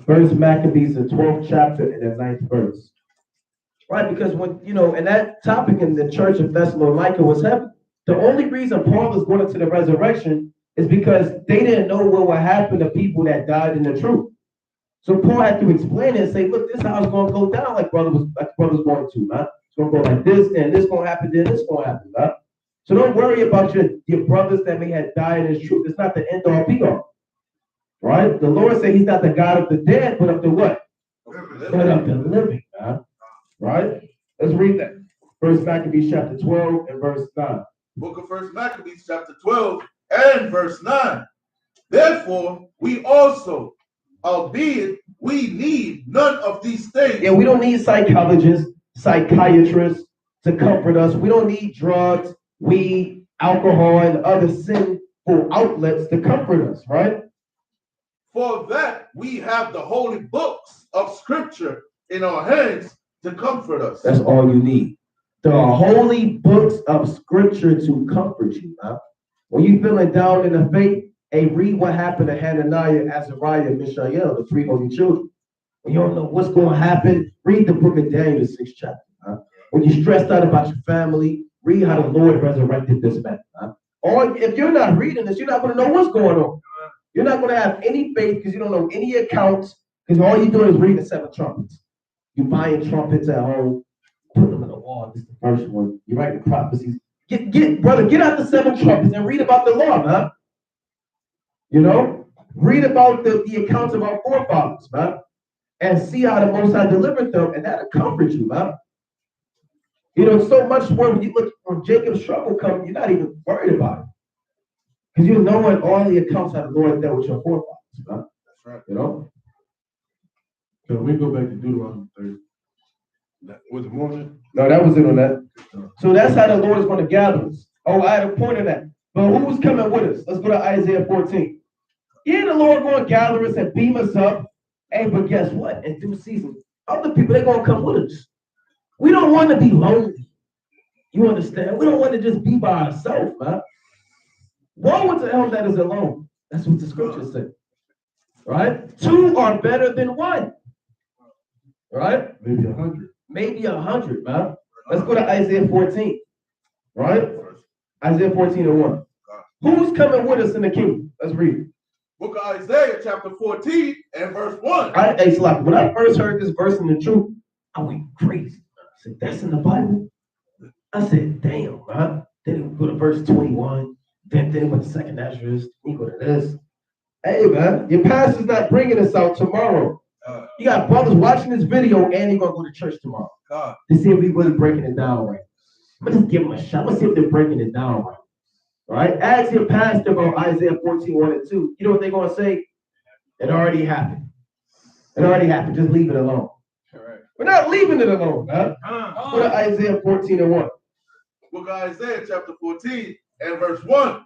First Maccabees, the 12th chapter and the 9th verse. Right, because when, and that topic in the church of Thessalonica was heavy. The only reason Paul is going into the resurrection is because they didn't know what would happen to people that died in the truth. So Paul had to explain it and say, look, this is how it's going to go down like brother's going to, man. It's going to go like this, and this going to happen, then this going to happen, man. So don't worry about your brothers that may have died in his truth. It's not the end all be all. Right? The Lord said he's not the God of the dead, but of the what? But of the living, man. Right? Let's read that. First Maccabees chapter 12 and verse 9. Book of First Maccabees chapter 12 and verse 9. Therefore, we also, albeit we need none of these things. Yeah, we don't need psychologists, psychiatrists to comfort us. We don't need drugs, weed, alcohol, and other sinful outlets to comfort us, right? For that we have the holy books of scripture in our hands to comfort us. That's all you need. The holy books of scripture to comfort you, man. When you feeling down in the faith, hey, read what happened to Hananiah, Azariah, Mishael, the three holy children. When you don't know what's going to happen, read the book of Daniel, the 6th chapter. Man. When you're stressed out about your family, read how the Lord resurrected this man. Man. Or if you're not reading this, you're not going to know what's going on. You're not going to have any faith because you don't know any accounts, because all you're doing is reading the 7 trumpets. You're buying trumpets at home, put them in the wall. This is the first one. You're writing prophecies. Brother, get out the 7 trumpets and read about the law, man. Read about the accounts of our forefathers, man. and see how the Most High delivered them, and that'll comfort you, man. You know, so much more when you look when Jacob's trouble comes, you're not even worried about it. Because you know what all the accounts how the Lord dealt with your forefathers, man. That's right. You know? So we go back to Deuteronomy 30. Was it more than that? No, that was it on that. So that's how the Lord is going to gather us. Oh, I had a point of that. But who's coming with us? Let's go to Isaiah 14. Yeah, the Lord going to gather us and beam us up. Hey, but guess what? In due season, other people, they're going to come with us. We don't want to be lonely. You understand? We don't want to just be by ourselves, man. Woe unto him that is alone. That's what the scriptures say. Right? Two are better than one. Right? Maybe 100. Maybe 100, man. Let's go to Isaiah 14. Right? Isaiah 14:1. Who's coming with us in the kingdom? Let's read it. Book of Isaiah, chapter 14 and verse 1. Hey, Slack, when I first heard this verse in the truth, I went crazy. I said, that's in the Bible? I said, damn, man. Then we go to verse 21. Then we went to second Ezra's. We go to this. Hey, man, your pastor's not bringing us out tomorrow. You got brothers watching this video and you're going to go to church tomorrow to see if we really breaking it down right. I'm going to just give them a shot. Let's see if they're breaking it down right. All right? Ask your pastor about Isaiah 14:1 and 2. You know what they're going to say? It already happened. It already happened. Just leave it alone. Right. We're not leaving it alone, man. Go to Isaiah 14:1. Book of Isaiah, chapter 14 and verse 1.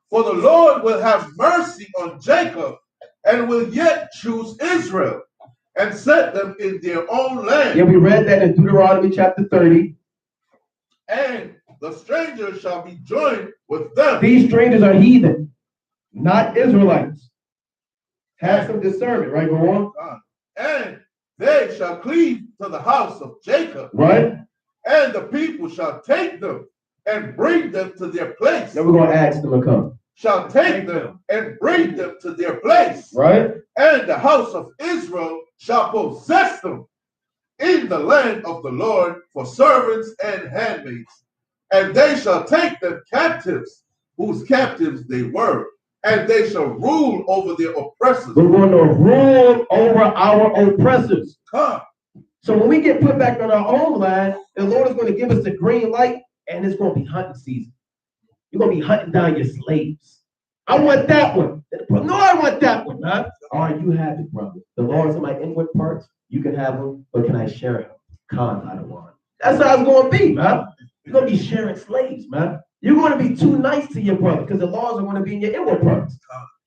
For the Lord will have mercy on Jacob and will yet choose Israel and set them in their own land. Yeah, we read that in Deuteronomy chapter 30. And the strangers shall be joined with them. These strangers are heathen, not Israelites. Have some discernment, right? Go on. And they shall cleave to the house of Jacob. Right? And the people shall take them and bring them to their place. Then we're going to ask them to come. Shall take them and bring them to their place. Right? And the house of Israel shall possess them in the land of the Lord for servants and handmaids. And they shall take them captives, whose captives they were, and they shall rule over their oppressors. We're going to rule over our oppressors. Come. So when we get put back on our own land, the Lord is going to give us the green light, and it's going to be hunting season. You're going to be hunting down your slaves. I want that one. No, I want that one, huh? All right, you have it, brother. The laws of my inward parts, you can have them, but can I share them? Con, I don't want. That's how it's going to be, man. You're going to be sharing slaves, man. You're going to be too nice to your brother because the laws are going to be in your inward parts.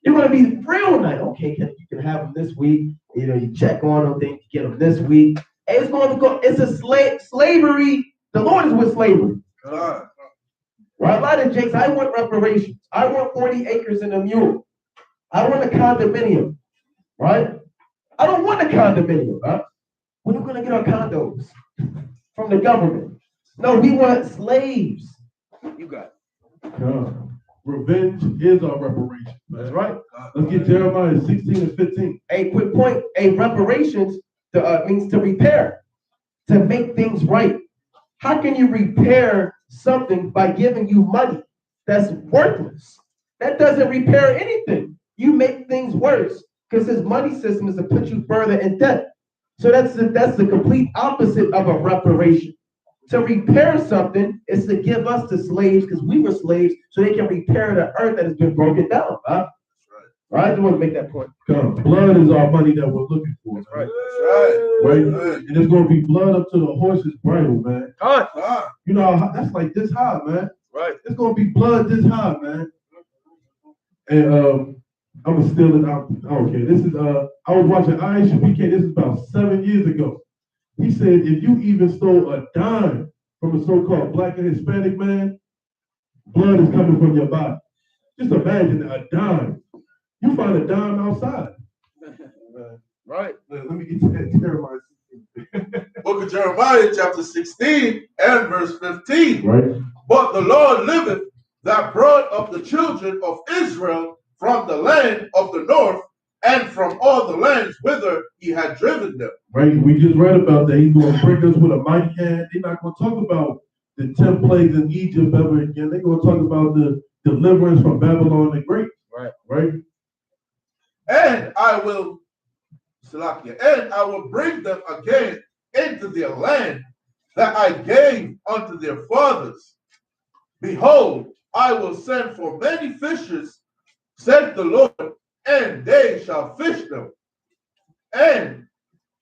You're going to be real nice. Okay, you can have them this week. You know, you check on them, then you get them this week. And it's going to go, it's a slavery. The Lord is with slavery. Right? A lot of jakes, I want reparations. I want 40 acres and a mule. I want a condominium. Right? I don't want a condominium. Huh? When are we going to get our condos? From the government. No, we want slaves. You got it. Revenge is our reparation. That's right. Let's get Jeremiah 16 and 15. A quick point. A reparations means to repair, to make things right. How can you repair something by giving you money that's worthless? That doesn't repair anything. You make things worse because his money system is to put you further in debt. So that's the complete opposite of a reparation. To repair something is to give us to slaves because we were slaves so they can repair the earth that has been broken down. Huh? Right. I just want to make that point. Blood is our money that we're looking for. That's right. Right? And it's going to be blood up to the horse's bridle, man. You know, that's like this high, man. Right. It's going to be blood this high, man. And I'm going to steal it out. Okay, this is, I was watching ISUPK. This is about 7 years ago. He said, if you even stole a dime from a so-called black and Hispanic man, blood is coming from your body. Just imagine a dime. You find a dime outside. Right. Let me get to that Jeremiah. Book of Jeremiah, chapter 16 and verse 15. Right. But the Lord liveth that brought up the children of Israel from the land of the north and from all the lands whither he had driven them. Right, we just read about that. He's going to bring us with a mighty hand. They're not going to talk about the 10 plagues in Egypt ever again. They're going to talk about the deliverance from Babylon the Great. Right. Right. And I will Salakia, and I will bring them again into their land that I gave unto their fathers. Behold, I will send for many fishers, said the Lord, and they shall fish them. And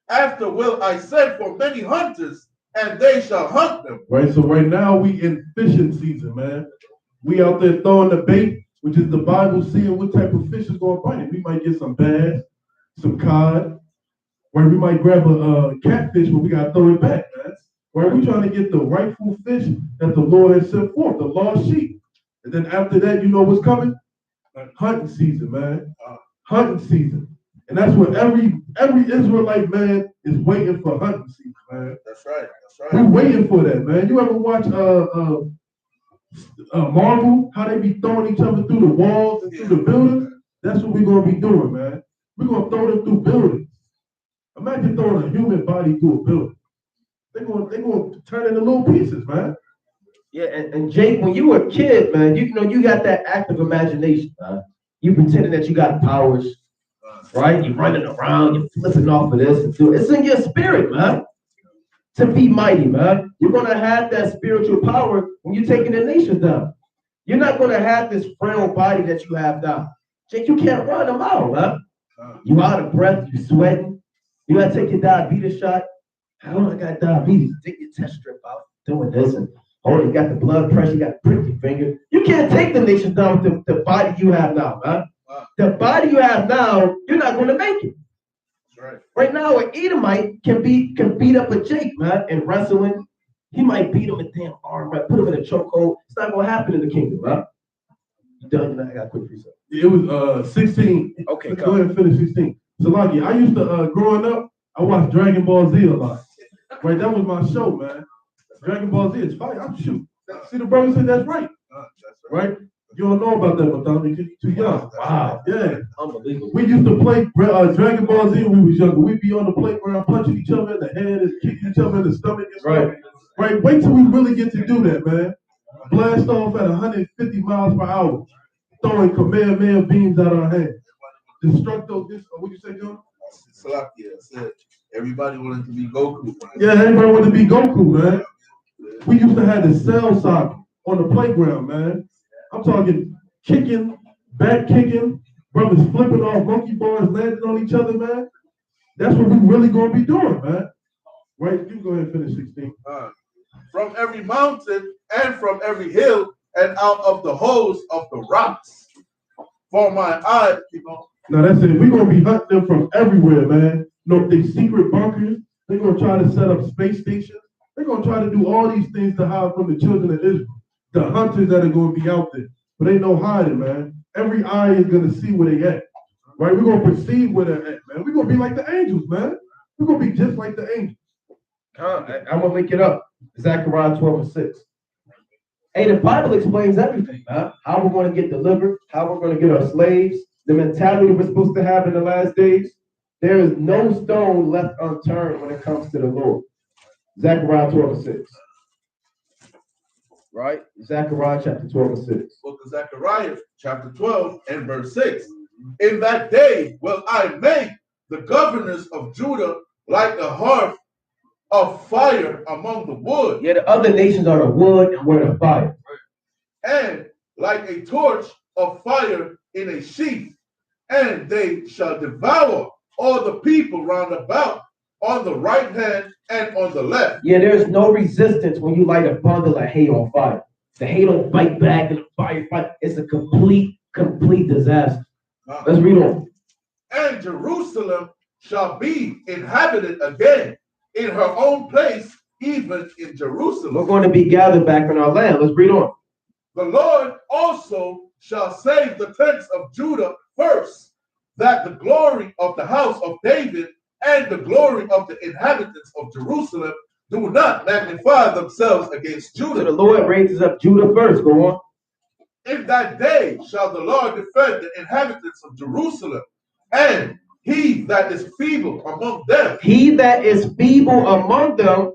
after will I send for many hunters, and they shall hunt them. Right, so right now we in fishing season, man. We out there throwing the bait, which is the Bible, seeing what type of fish is going to bite it. We might get some bass, some cod, right? We might grab a catfish, but we got to throw it back, man. Right, we trying to get the rightful fish that the Lord has sent forth, the lost sheep. And then after that, you know what's coming? Hunting season, man. Hunting season. And that's what every Israelite man is waiting for, hunting season, man. That's right. That's right. We're waiting for that, man. You ever watch Marvel? How they be throwing each other through the walls and through the buildings? That's what we're gonna be doing, man. We're gonna throw them through buildings. Imagine throwing a human body through a building. They're gonna turn into little pieces, man. Yeah, and Jake, when you were a kid, man, you know you got that active imagination, man. You pretending that you got powers. Right? You're running around, you're flipping off of this and do it's in your spirit, man. To be mighty, man. You're gonna have that spiritual power when you're taking the nations down. You're not gonna have this frail body that you have now. Jake, you can't run them out, man. You out of breath, you sweating. You gotta take your diabetes shot. I got diabetes. Take your test strip out, doing this, and you got the blood pressure, you got to prick your finger. You can't take the nations down with the body you have now, man. The body you have now, you're not going to make it. That's right. Right now, an Edomite can beat up a Jake, man, in wrestling. He might beat him a damn arm, right? Put him in a chokehold. It's not going to happen in the kingdom, man. You done? I got a quick reset. It was 16. Okay, let's go ahead and finish 16. So, Lucky, I used to, growing up, I watched Dragon Ball Z a lot. Right, that was my show, man. Dragon Ball Z is fire. I'm shoot. See, the brother said that's right. Right? You don't know about that, Madonna, because you're too young. Wow. Yeah. Unbelievable. We used to play Dragon Ball Z when we was younger. We'd be on the playground punching each other in the head and kicking each other in the stomach and stuff. Right. Right? Wait till we really get to do that, man. Blast off at 150 miles per hour, throwing Kamehameha beams out our hands. Destructo, what you say, John? Salakia said everybody wanted to be Goku. Man. Yeah, everybody wanted to be Goku, man. We used to have the cell socket on the playground, man. I'm talking kicking, back kicking, brothers flipping off monkey bars, landing on each other, man. That's what we really gonna be doing, man. Right? You can go ahead and finish 16. From every mountain and from every hill and out of the holes of the rocks. For my eye, Now that's it. We're gonna be hunting them from everywhere, man. No, they secret bunkers. They're gonna try to set up space stations. They're gonna try to do all these things to hide from the children of Israel. The hunters that are gonna be out there. But ain't no hiding, man. Every eye is gonna see where they at. Right? We're gonna perceive where they're at, man. We're gonna be like the angels, man. We're gonna be just like the angels. I'm gonna link it up. Zechariah 12:6. Hey, the Bible explains everything, man. How we're going to get delivered, how we're going to get our slaves, the mentality we're supposed to have in the last days. There is no stone left unturned when it comes to the Lord. Zechariah 12:6. Right? Zechariah chapter 12:6. Book of Zechariah, chapter 12 and verse 6. In that day will I make the governors of Judah like a hearth of fire among the wood. Yeah, the other nations are the wood and we're the fire. And like a torch of fire in a sheath. And they shall devour all the people round about on the right hand and on the left. Yeah, there's no resistance when you light a bundle of hay on fire. The hay don't fight back and the fire fight. It's a complete disaster. Let's read on. And Jerusalem shall be inhabited again in her own place, even in Jerusalem. We're going to be gathered back in our land. Let's read on. The Lord also shall save the tents of Judah first, that the glory of the house of David and the glory of the inhabitants of Jerusalem do not magnify themselves against Judah. So the Lord raises up Judah first. Go on. In that day shall the Lord defend the inhabitants of Jerusalem, and he that is feeble among them. He that is feeble among them.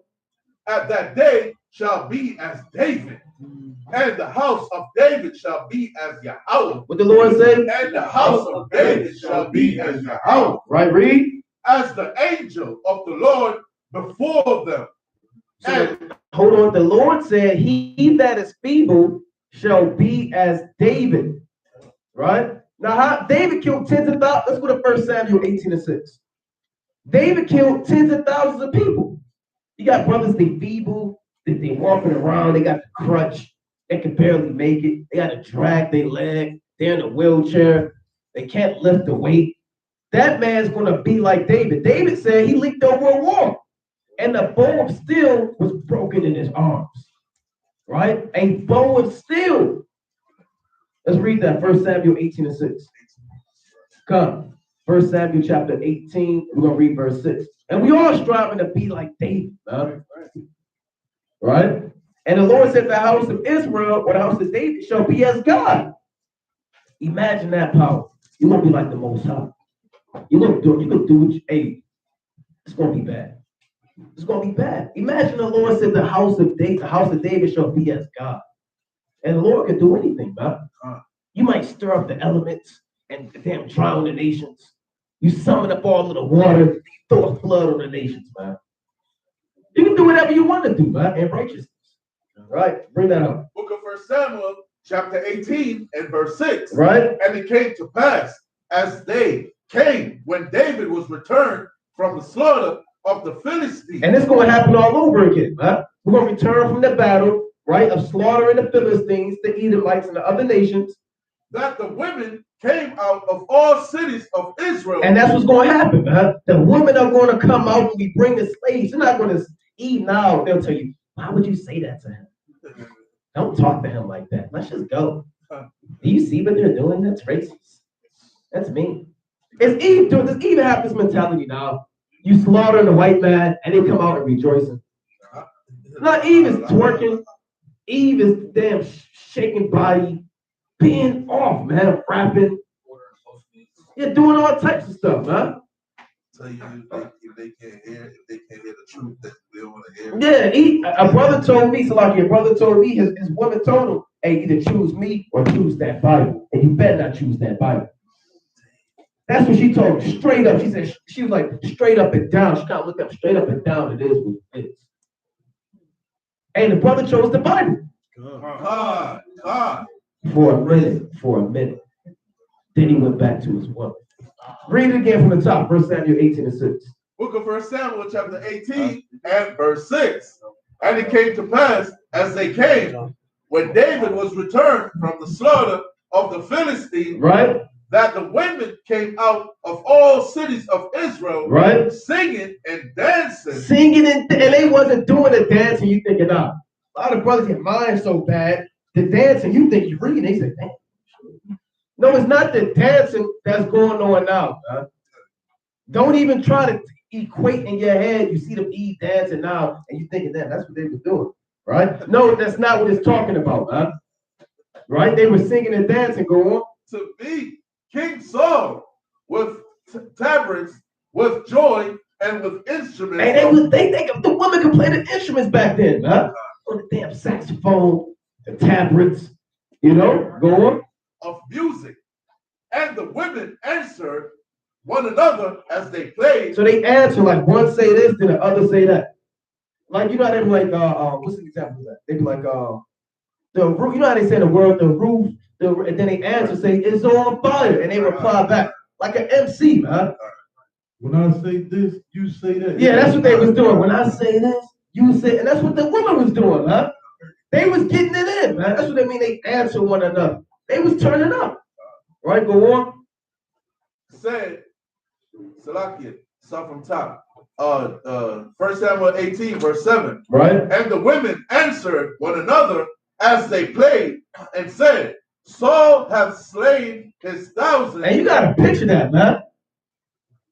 At that day shall be as David, and the house of David shall be as Yahweh. What the Lord say? And the house of David shall be as Yahweh. Right, read. as the angel of the Lord before them. So hold on, the Lord said, he that is feeble shall be as David. Right? Now, how David killed tens of thousands. Let's go to 1 Samuel 18:6. David killed tens of thousands of people. You got brothers, they feeble, they walking around, they got the crutch, they can barely make it, they got to drag their leg, they're in a wheelchair, they can't lift the weight. That man's gonna be like David. David said he leaped over a wall, and the bow of steel was broken in his arms. Right? A bow of steel. Let's read that, 1 Samuel 18:6. Come. 1 Samuel chapter 18, we're going to read verse 6. And we all striving to be like David. Right? And the Lord said, the house of Israel, or the house of David, shall be as God. Imagine that power. You're going to be like the Most High. You're going to do what you, hey, it's going to be bad. It's going to be bad. Imagine the Lord said the house of David shall be as God. And the Lord can do anything, man. You might stir up the elements and damn drown the nations. You summon up all of the water, you throw a flood on the nations, man. You can do whatever you want to do, man, in righteousness. Right? Bring that up. Book of 1 Samuel, chapter 18 and verse 6. Right? And it came to pass, as they came, when David was returned from the slaughter of the Philistines. And it's going to happen all over again, man. We're going to return from the battle, right, of slaughtering the Philistines, the Edomites, and the other nations. That the women came out of all cities of Israel. And that's what's going to happen, man. The women are going to come out and we bring the slaves. They're not going to eat now. They'll tell you, why would you say that to him? Don't talk to him like that. Let's just go. Do you see what they're doing? That's racist. That's mean. It's Eve doing this. Eve have this mentality now. You slaughter the white man and they come out and rejoicing. Not Eve is twerking. Eve is damn shaking body. Being off, man, rapping. You're doing all types of stuff, man. Tell you if they can't hear the truth, that they don't want to hear. Yeah, a brother told me, his woman told him, hey, either choose me or choose that Bible. And you better not choose that Bible. That's what she told him, straight up. She said, she was like, straight up and down. She kind of looked up straight up and down. It is what it is. And the brother chose the Bible. For a minute. Then he went back to his woman. Read it again from the top, 1 Samuel 18:6. Book of 1 Samuel, chapter 18 and verse 6. And it came to pass, as they came, when David was returned from the slaughter of the Philistines, right, that the women came out of all cities of Israel, right, singing and dancing. And they wasn't doing the dancing you thinking of. A lot of brothers get mine so bad. The dancing, you think you're reading, they say, damn. No, it's not the dancing that's going on now, man. Don't even try to equate in your head. You see them dancing now, and you thinking, damn, that's what they were doing, right? No, that's not what it's talking about, man. Right? They were singing and dancing, go on. To be King Saul with tabrets, with joy, and with instruments. And they the women could play the instruments back then, man. On the damn saxophone, the tabrets, go on. Of music, and the women answered one another as they played. So they answer like one say this, then the other say that. Like they be like, what's the example of that? They be like, the roof. You know how they say in the world, the roof, and then they answer say it's on fire, and they reply back like an MC, man. When I say this, you say that. Yeah, that's what they was doing. When I say this, you say, and that's what the woman was doing, man. They was getting it in, man. That's what they mean. They answer one another. They was turning up. Right, go on. Said, Salakia, start from top. 1 Samuel 18, verse 7. Right. And the women answered one another as they played and said, Saul hath slain his thousands. And you gotta picture that, man.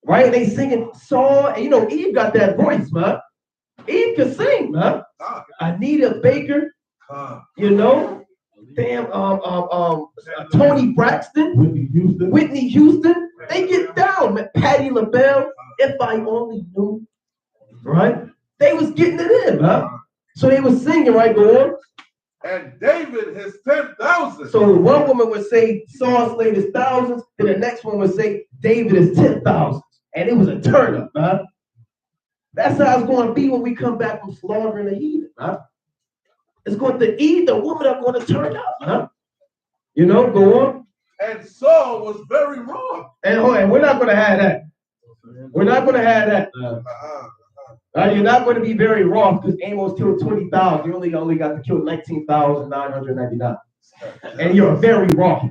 Right? And they singing Saul, and Eve got that voice, man. Eve can sing, man. Anita Baker, damn, Tony Braxton, Whitney Houston, they get down, man. Patti LaBelle, If I Only Knew, right? They was getting it in, man. So they was singing, right, go on. And David his 10,000. So one woman would say Saul slayed his thousands, then the next one would say David is 10,000. And it was a turn up, man. That's how it's going to be when we come back from slaughtering the heathen, man. It's going to either women are going to turn up, huh? You know, go on. And Saul was very wrong. And we're not going to have that. We're not going to have that. You're not going to be very wroth because Amos killed 20,000. You only got to kill 19,999. And you're very wroth.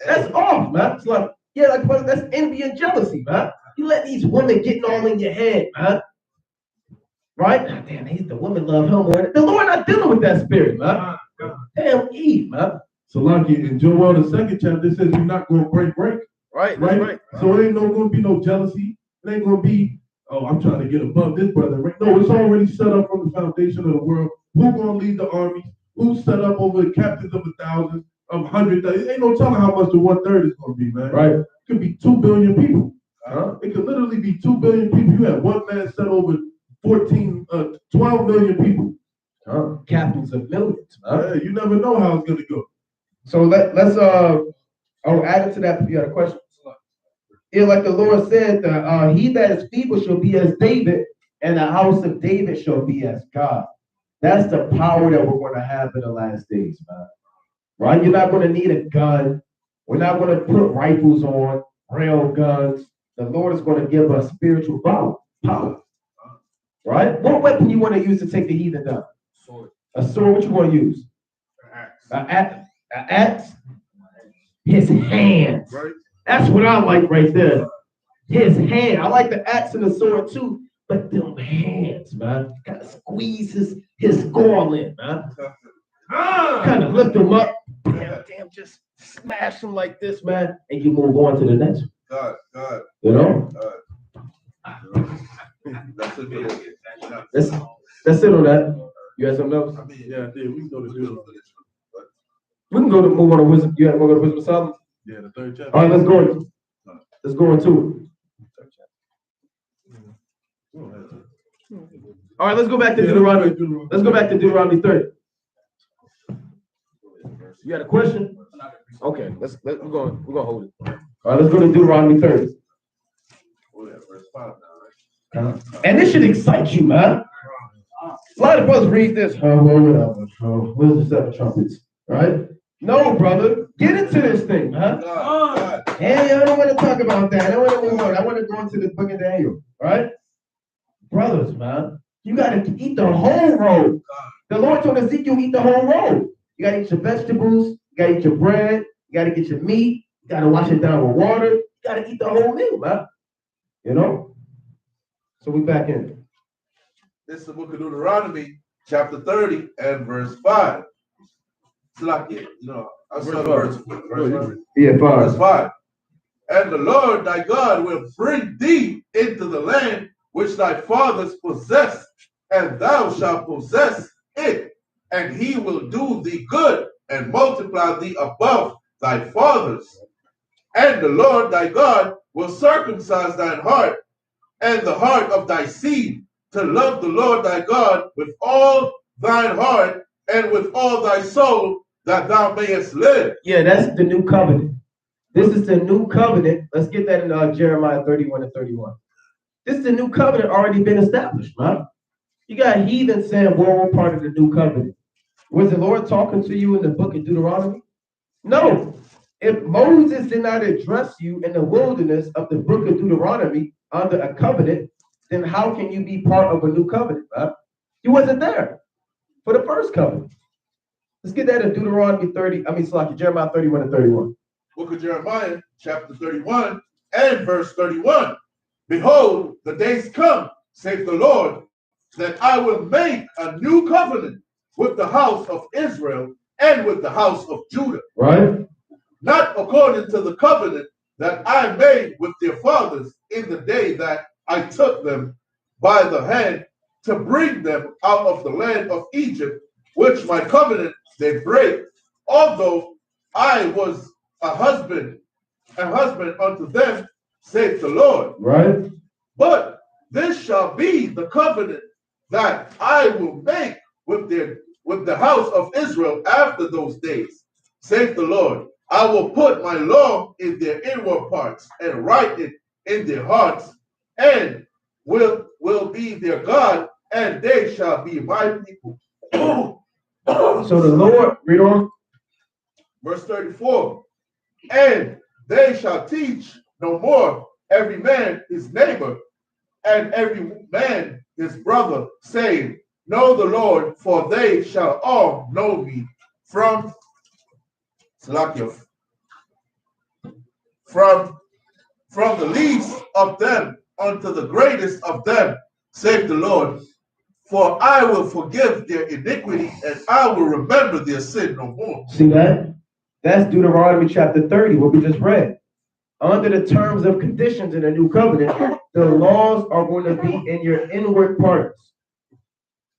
That's off, man. It's like, yeah, like that's envy and jealousy, man. You let these women getting all in your head, man. Right? Damn, the women love him more. The Lord not dealing with that spirit, man. Damn, Eve, man. So like in Joel, the 2nd chapter, it says you're not going to break. Right. So it ain't going to be no jealousy. It ain't going to be, oh, I'm trying to get above this brother. No, it's already set up from the foundation of the world. Who's going to lead the armies? Who's set up over the captains of 1,000, of 100,000? Ain't no telling how much the 1/3 is going to be, man. Right. It could be 2 billion people. It could literally be 2 billion people. You have one man set over 12 million people. Captains of millions. You never know how it's going to go. So let's add it to that. You had a question? Yeah, like the Lord said, he that is feeble shall be as David, and the house of David shall be as God. That's the power that we're going to have in the last days, man. Right? You're not going to need a gun. We're not going to put rifles on, rail guns. The Lord is going to give us spiritual power. Right? What weapon you want to use to take the heathen down? Sword. A sword. What you want to use? An axe. His hands. Right. That's what I like right there. His hand. I like the axe and the sword too, but them hands, man. Gotta squeeze his skull in, man. Kind of lift him up. Damn, just smash him like this, man, and you move on to the next one. God. You know? That's it on that. You have something else? Yeah, we can go to Deuteronomy. We can go to move on to wisdom. You want to go to wisdom of Solomon? Yeah, the 3rd chapter. All right, let's go. Let's go into it. All right, let's go back to Deuteronomy. Let's go back to Deuteronomy 30. You got a question? Okay, we're gonna hold it. All right, let's go to Deuteronomy 30. And this should excite you, man. A lot of brothers read this. Where's the 7 trumpets? Right? No, brother. Get into this thing, man. Hey, I don't want to talk about that. I want to move on. I want to go into the book of Daniel. Right? Brothers, man. You got to eat the whole roll. The Lord told Ezekiel, eat the whole roll. You got to eat your vegetables. You got to eat your bread. You got to get your meat. You got to wash it down with water. You got to eat the whole meal, man. You know? So we back in. This is the book of Deuteronomy, chapter 30 and verse 5. It's like it, I saw verse 5. Yeah, 5. Verse 5. And the Lord thy God will bring thee into the land which thy fathers possessed, and thou shalt possess it, and he will do thee good and multiply thee above thy fathers. And the Lord thy God will circumcise thine heart and the heart of thy seed, to love the Lord thy God with all thine heart and with all thy soul, that thou mayest live. Yeah, that's the new covenant. This is the new covenant. Let's get that in Jeremiah 31 and 31. This is the new covenant already been established, man. You got heathen saying, well, we're part of the new covenant. Was the Lord talking to you in the book of Deuteronomy? No. If Moses did not address you in the wilderness of the book of Deuteronomy under a covenant, then how can you be part of a new covenant, man? You wasn't there for the first covenant. Let's get that in Deuteronomy Jeremiah 31 and 31. Book of Jeremiah, chapter 31 and verse 31. Behold, the days come, saith the Lord, that I will make a new covenant with the house of Israel and with the house of Judah. Right? Not according to the covenant that I made with their fathers in the day that I took them by the hand to bring them out of the land of Egypt, which my covenant they break, although I was a husband unto them, saith the Lord. Right? But this shall be the covenant that I will make with the house of Israel after those days, saith the Lord. I will put my law in their inward parts and write it in their hearts, and will be their God, and they shall be my people. So the Lord, read on. Verse 34. And they shall teach no more every man his neighbor, and every man his brother, saying, Know the Lord, for they shall all know me from the least of them unto the greatest of them, save the Lord. For I will forgive their iniquity, and I will remember their sin no more. See that? That's Deuteronomy chapter 30, what we just read. Under the terms of conditions in the new covenant, the laws are going to be in your inward parts.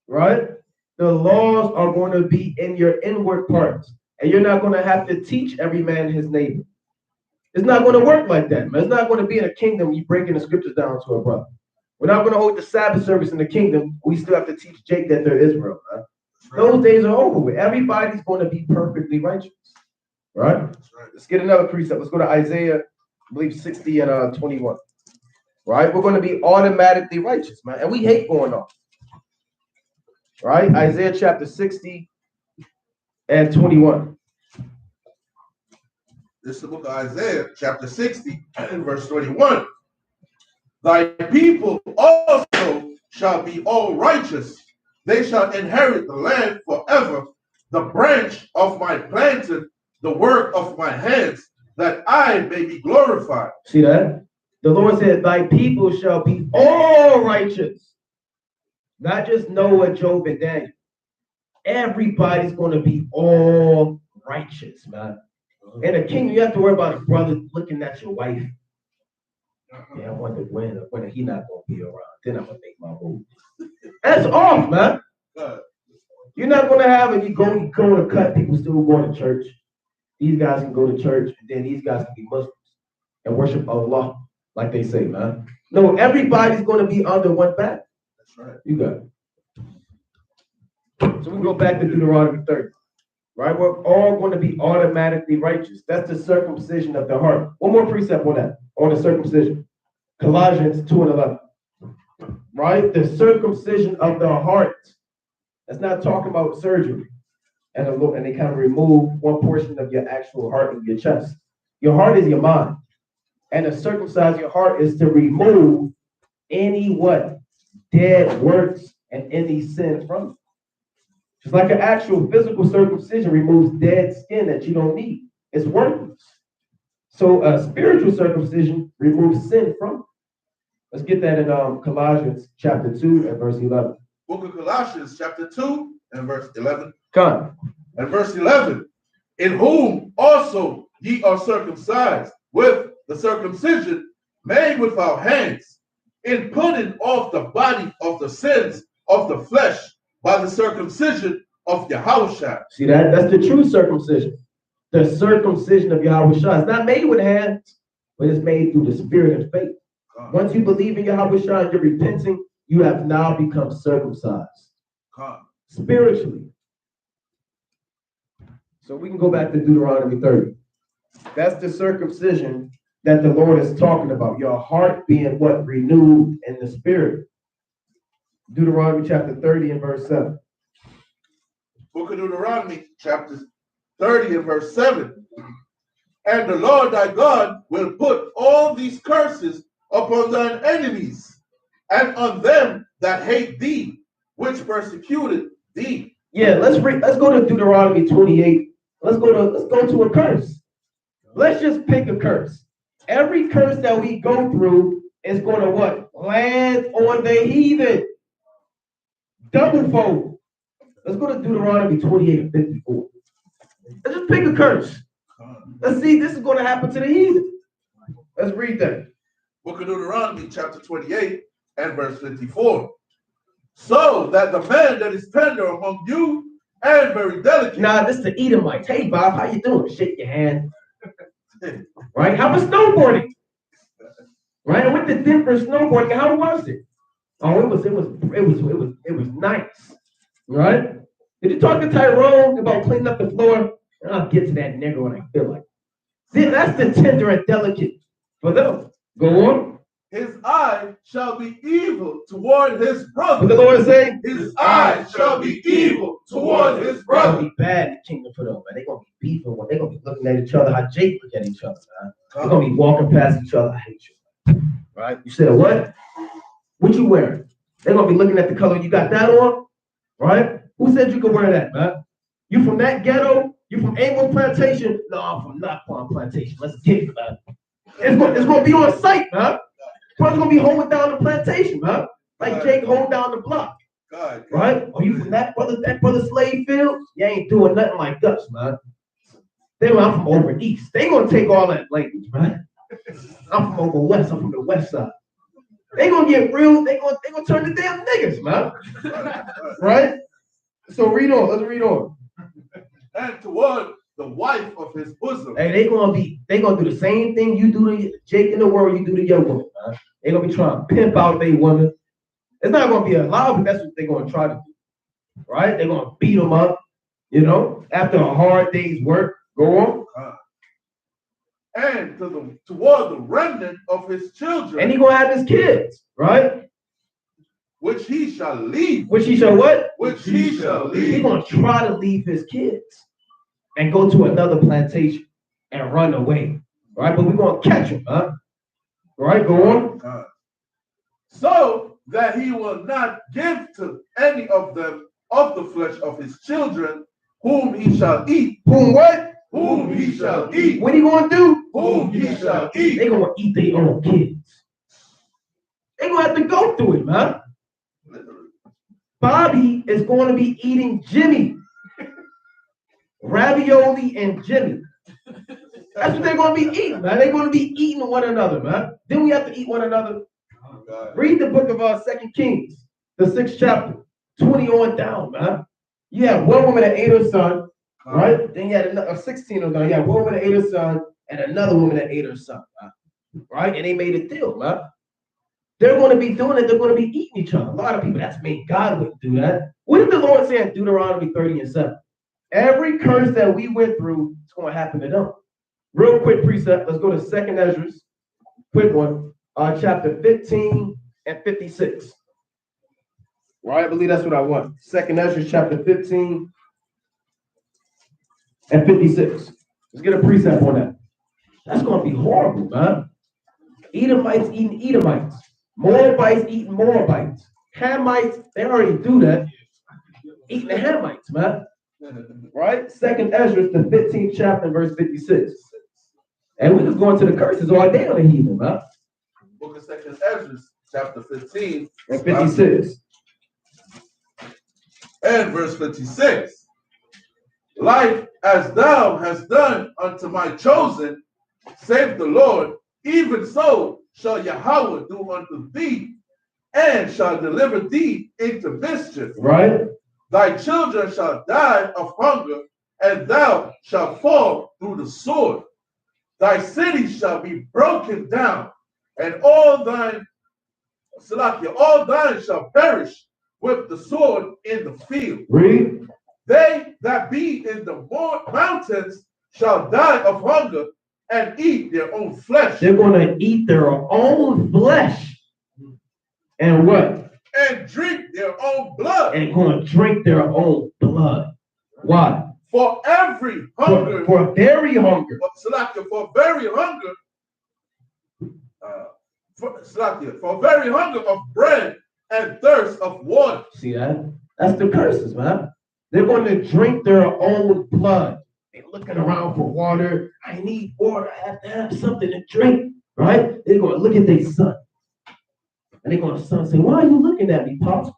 Right? The laws are going to be in your inward parts. And you're not going to have to teach every man his neighbor. It's not going to work like that, man. It's not going to be in a kingdom you breaking the scriptures down to a brother. We're not going to hold the Sabbath service in the kingdom. We still have to teach Jake that they're Israel. Man. Those days are over with. Everybody's going to be perfectly righteous. Right? Let's get another precept. Let's go to Isaiah, I believe 60 and 21. Right? We're going to be automatically righteous, man. And we hate going off. Right? Isaiah chapter 60 and 21. This is the book of Isaiah, chapter 60 and verse 21. Thy people also shall be all righteous. They shall inherit the land forever. The branch of my planting, the work of my hands, that I may be glorified. See that? The Lord said, thy people shall be all righteous. Not just Noah, Job, and Daniel. Everybody's going to be all righteous, man. In a kingdom, you have to worry about a brother looking at your wife. Yeah, I wonder when he not going to be around. Then I'm going to make my move. That's off, man. You're not going to have, if you go to cut, people still going to church. These guys can go to church, and then these guys can be Muslims and worship Allah, like they say, man. No, everybody's going to be under one back. That's right. You got it. So we go back to Deuteronomy 30. Right? We're all going to be automatically righteous. That's the circumcision of the heart. One more precept on that, on the circumcision. Colossians 2 and 11. Right? The circumcision of the heart. That's not talking about surgery. And they kind of remove one portion of your actual heart and your chest. Your heart is your mind. And to circumcise your heart is to remove any what? Dead works and any sin from it. Just like an actual physical circumcision removes dead skin that you don't need. It's worthless. So a spiritual circumcision removes sin from it. Let's get that in Colossians chapter 2 and verse 11. Book of Colossians chapter 2 and verse 11. Come. And verse 11. In whom also ye are circumcised with the circumcision made without hands, in putting off the body of the sins of the flesh by the circumcision of Yahushua. See that? That's the true circumcision. The circumcision of Yahushua. It's not made with hands, but it's made through the spirit and faith. Once you believe in Yahushua and you're repenting, you have now become circumcised. Spiritually. So we can go back to Deuteronomy 30. That's the circumcision that the Lord is talking about. Your heart being what? Renewed in the spirit. Deuteronomy chapter 30 and verse 7. Book of Deuteronomy chapter 30 and verse 7. And the Lord thy God will put all these curses upon thine enemies and on them that hate thee, which persecuted thee. Yeah, let's go to Deuteronomy 28. Let's go to a curse. Let's just pick a curse. Every curse that we go through is going to what? Land on the heathen. Double fold. Let's go to Deuteronomy 28 and 54. Let's just pick a curse. Let's see, this is going to happen to the heathen. Let's read that. Book of Deuteronomy chapter 28 and verse 54. So that the man that is tender among you and very delicate. Nah, this is the Edomites. Hey, Bob, how you doing? Shake your hand. Right? How was snowboarding? Right? I went to Denver snowboarding. How was it? Oh, it was nice. Right? Did you talk to Tyrone about cleaning up the floor? I'll get to that nigga when I feel like. See, that's the tender and delicate for them. Go on. his eye shall be evil toward his What the brother. Lord is saying? His eye shall be evil toward his It's gonna brother. be bad in the kingdom for them, man. They're gonna be beefing. They're gonna be looking at each other how Jake look at each other, man. They're gonna be walking past each other. I hate you. Right? You said what? What you wearing? They're gonna be looking at the color. You got that on? Right? Who said you could wear that, man? You from that ghetto? You from Amos Plantation? No, I'm from Knockpond Plantation. Let's get it, man. It's gonna be on site, man. Brother's gonna be holding down the plantation, man. Like Jake holding down the block. God, Right? Are you from that brother slave field? You ain't doing nothing like us, man. I'm from over east. They gonna take all that language, man. I'm from over west. I'm from the west side. They gonna get real. They gonna turn the damn niggas, man. Right? So read on. Let's read on. and toward the wife of his bosom. Hey, they gonna do the same thing you do to Jake in the world. You do to your woman, man. They gonna be trying to pimp out their woman. It's not gonna be allowed, but that's what they're gonna try to do. Right? They're gonna beat them up. You know, after a hard day's work. Go on. And toward the remnant of his children. And he gonna have his kids, right? Which he shall leave. Which he shall what? Which he shall leave. He's gonna try to leave his kids and go to another plantation and run away. Right? But we're gonna catch him, huh? Right, go on. So that he will not give to any of them of the flesh of his children, whom he shall eat. Whom what? Whom he shall eat. What he gonna do? Whom he shall eat. They gonna eat their own kids. They gonna have to go through it, man. Bobby is going to be eating Jimmy. Ravioli and Jimmy. That's what they're going to be eating, man. They're going to be eating one another, man. Then we have to eat one another. Read the book of 2 Kings, the 6th chapter, 20 on down, man. You have one woman that ate her son, right? Then you had another 16 of them. You had one woman that ate her son and another woman that ate her son, man. Right? And they made a deal, man. They're going to be doing it. They're going to be eating each other. A lot of people, that's me. God wouldn't do that. What did the Lord say in Deuteronomy 30:7? Every curse that we went through, it's going to happen to them. Real quick precept. Let's go to 2nd Ezra. Quick one. Chapter 15 and 56. Right? I believe that's what I want. 2nd Ezra, chapter 15 and 56. Let's get a precept on that. That's going to be horrible, man. Edomites eating Edomites. Moabites eating Moabites. Hamites, they already do that. Eating the Hamites, man. Right? 2nd Ezra, the 15th chapter, verse 56. And we're just going to the curses all day on the heathen, man. Book of 2nd Ezra, chapter 15. And 56. And verse 56. Like as thou hast done unto my chosen, save the Lord, even so shall Yahweh do unto thee, and shall deliver thee into mischief. Right? Thy children shall die of hunger, and thou shalt fall through the sword. Thy cities shall be broken down, and all thine shall perish with the sword in the field. Read. They that be in the mountains shall die of hunger and eat their own flesh. They're going to eat their own flesh. And what? And drink their own blood. And going to drink their own blood. Why? For every hunger. For very hunger. For very hunger. For very hunger of bread and thirst of water. See that? That's the curses, man. They're going to drink their own blood. They're looking around for water. I need water. I have to have something to drink. Right? They're going to look at their son. And they're going to son say, why are you looking at me, Pops?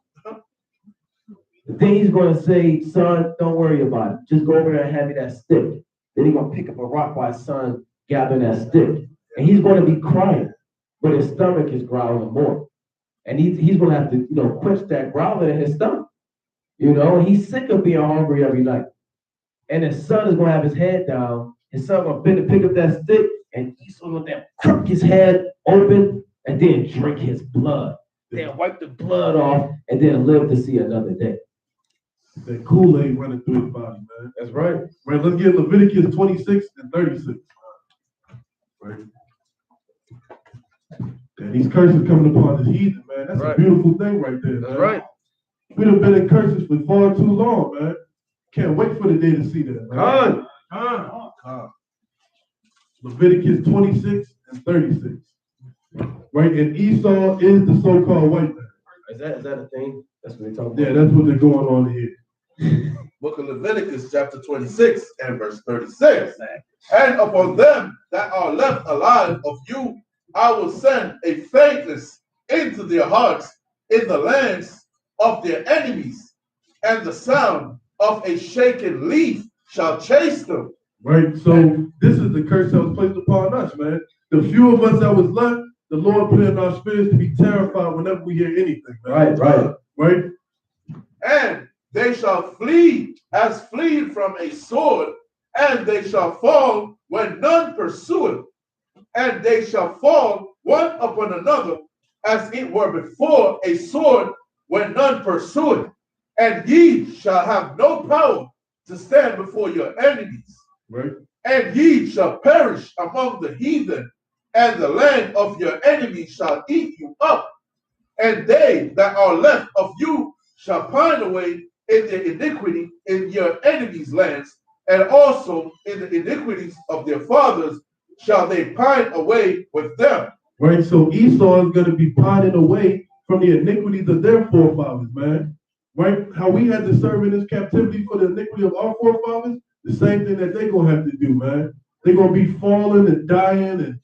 Then he's going to say, son, don't worry about it. Just go over there and hand me that stick. Then he's going to pick up a rock while his son gathering that stick. And he's going to be crying. But his stomach is growling more. And he's going to have to, quench that growling in his stomach. And he's sick of being hungry every night. And his son is going to have his head down. His son going to bend to pick up that stick. And he's going to crack his head open and then drink his blood. Then wipe the blood off and then live to see another day. That Kool-Aid running through his body, man. That's right. Right, let's get Leviticus 26 and 36. Right. these curses coming upon this heathen, man. That's a beautiful thing right there, man. That's right. We've been in curses for far too long, man. Can't wait for the day to see that, man. Leviticus 26 and 36. Right? And Esau is the so-called white man. Is that a thing? That's what they're talking about. Yeah, that's what they're going on here. Book of Leviticus, chapter 26 and verse 36. And upon them that are left alive of you, I will send a faintness into their hearts in the lands of their enemies, and the sound of a shaken leaf shall chase them. Right? So this is the curse that was placed upon us, man. The few of us that was left, the Lord put in our spirits to be terrified whenever we hear anything, man. Right? And they shall flee as fleeing from a sword, and they shall fall when none pursueth, and they shall fall one upon another, as it were before a sword when none pursueth. And ye shall have no power to stand before your enemies. Right. And ye shall perish among the heathen, and the land of your enemies shall eat you up. And they that are left of you shall pine away in their iniquity in your enemies' lands, and also in the iniquities of their fathers shall they pine away with them. Right, so Esau is going to be pining away from the iniquities of their forefathers, man. Right, how we had to serve in this captivity for the iniquity of our forefathers, the same thing that they're going to have to do, man. They're going to be falling and dying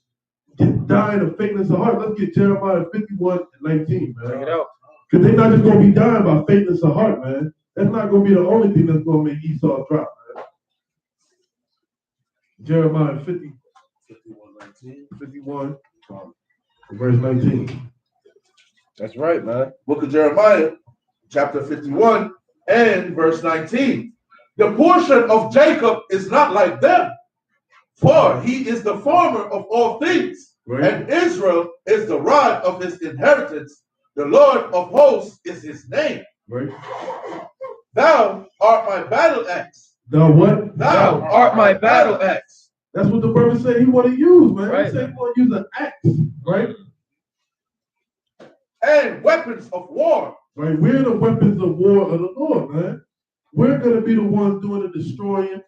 of faintness of heart. Let's get Jeremiah 51 and 19, man. Check it out. Because they're not just going to be dying by faintness of heart, man. That's not going to be the only thing that's going to make Esau drop, man. Jeremiah 51, verse 19. That's right, man. Book of Jeremiah, chapter 51 and verse 19. The portion of Jacob is not like them, for he is the former of all things, right. And Israel is the rod of his inheritance. The Lord of hosts is his name. Right. Thou art my battle axe. Thou what? Thou art my battle axe. That's what the brother said he want to use, man. Right. He said he want to use an axe, right? And weapons of war. Right. We're the weapons of war of the Lord, man. We're going to be the ones doing the destroying,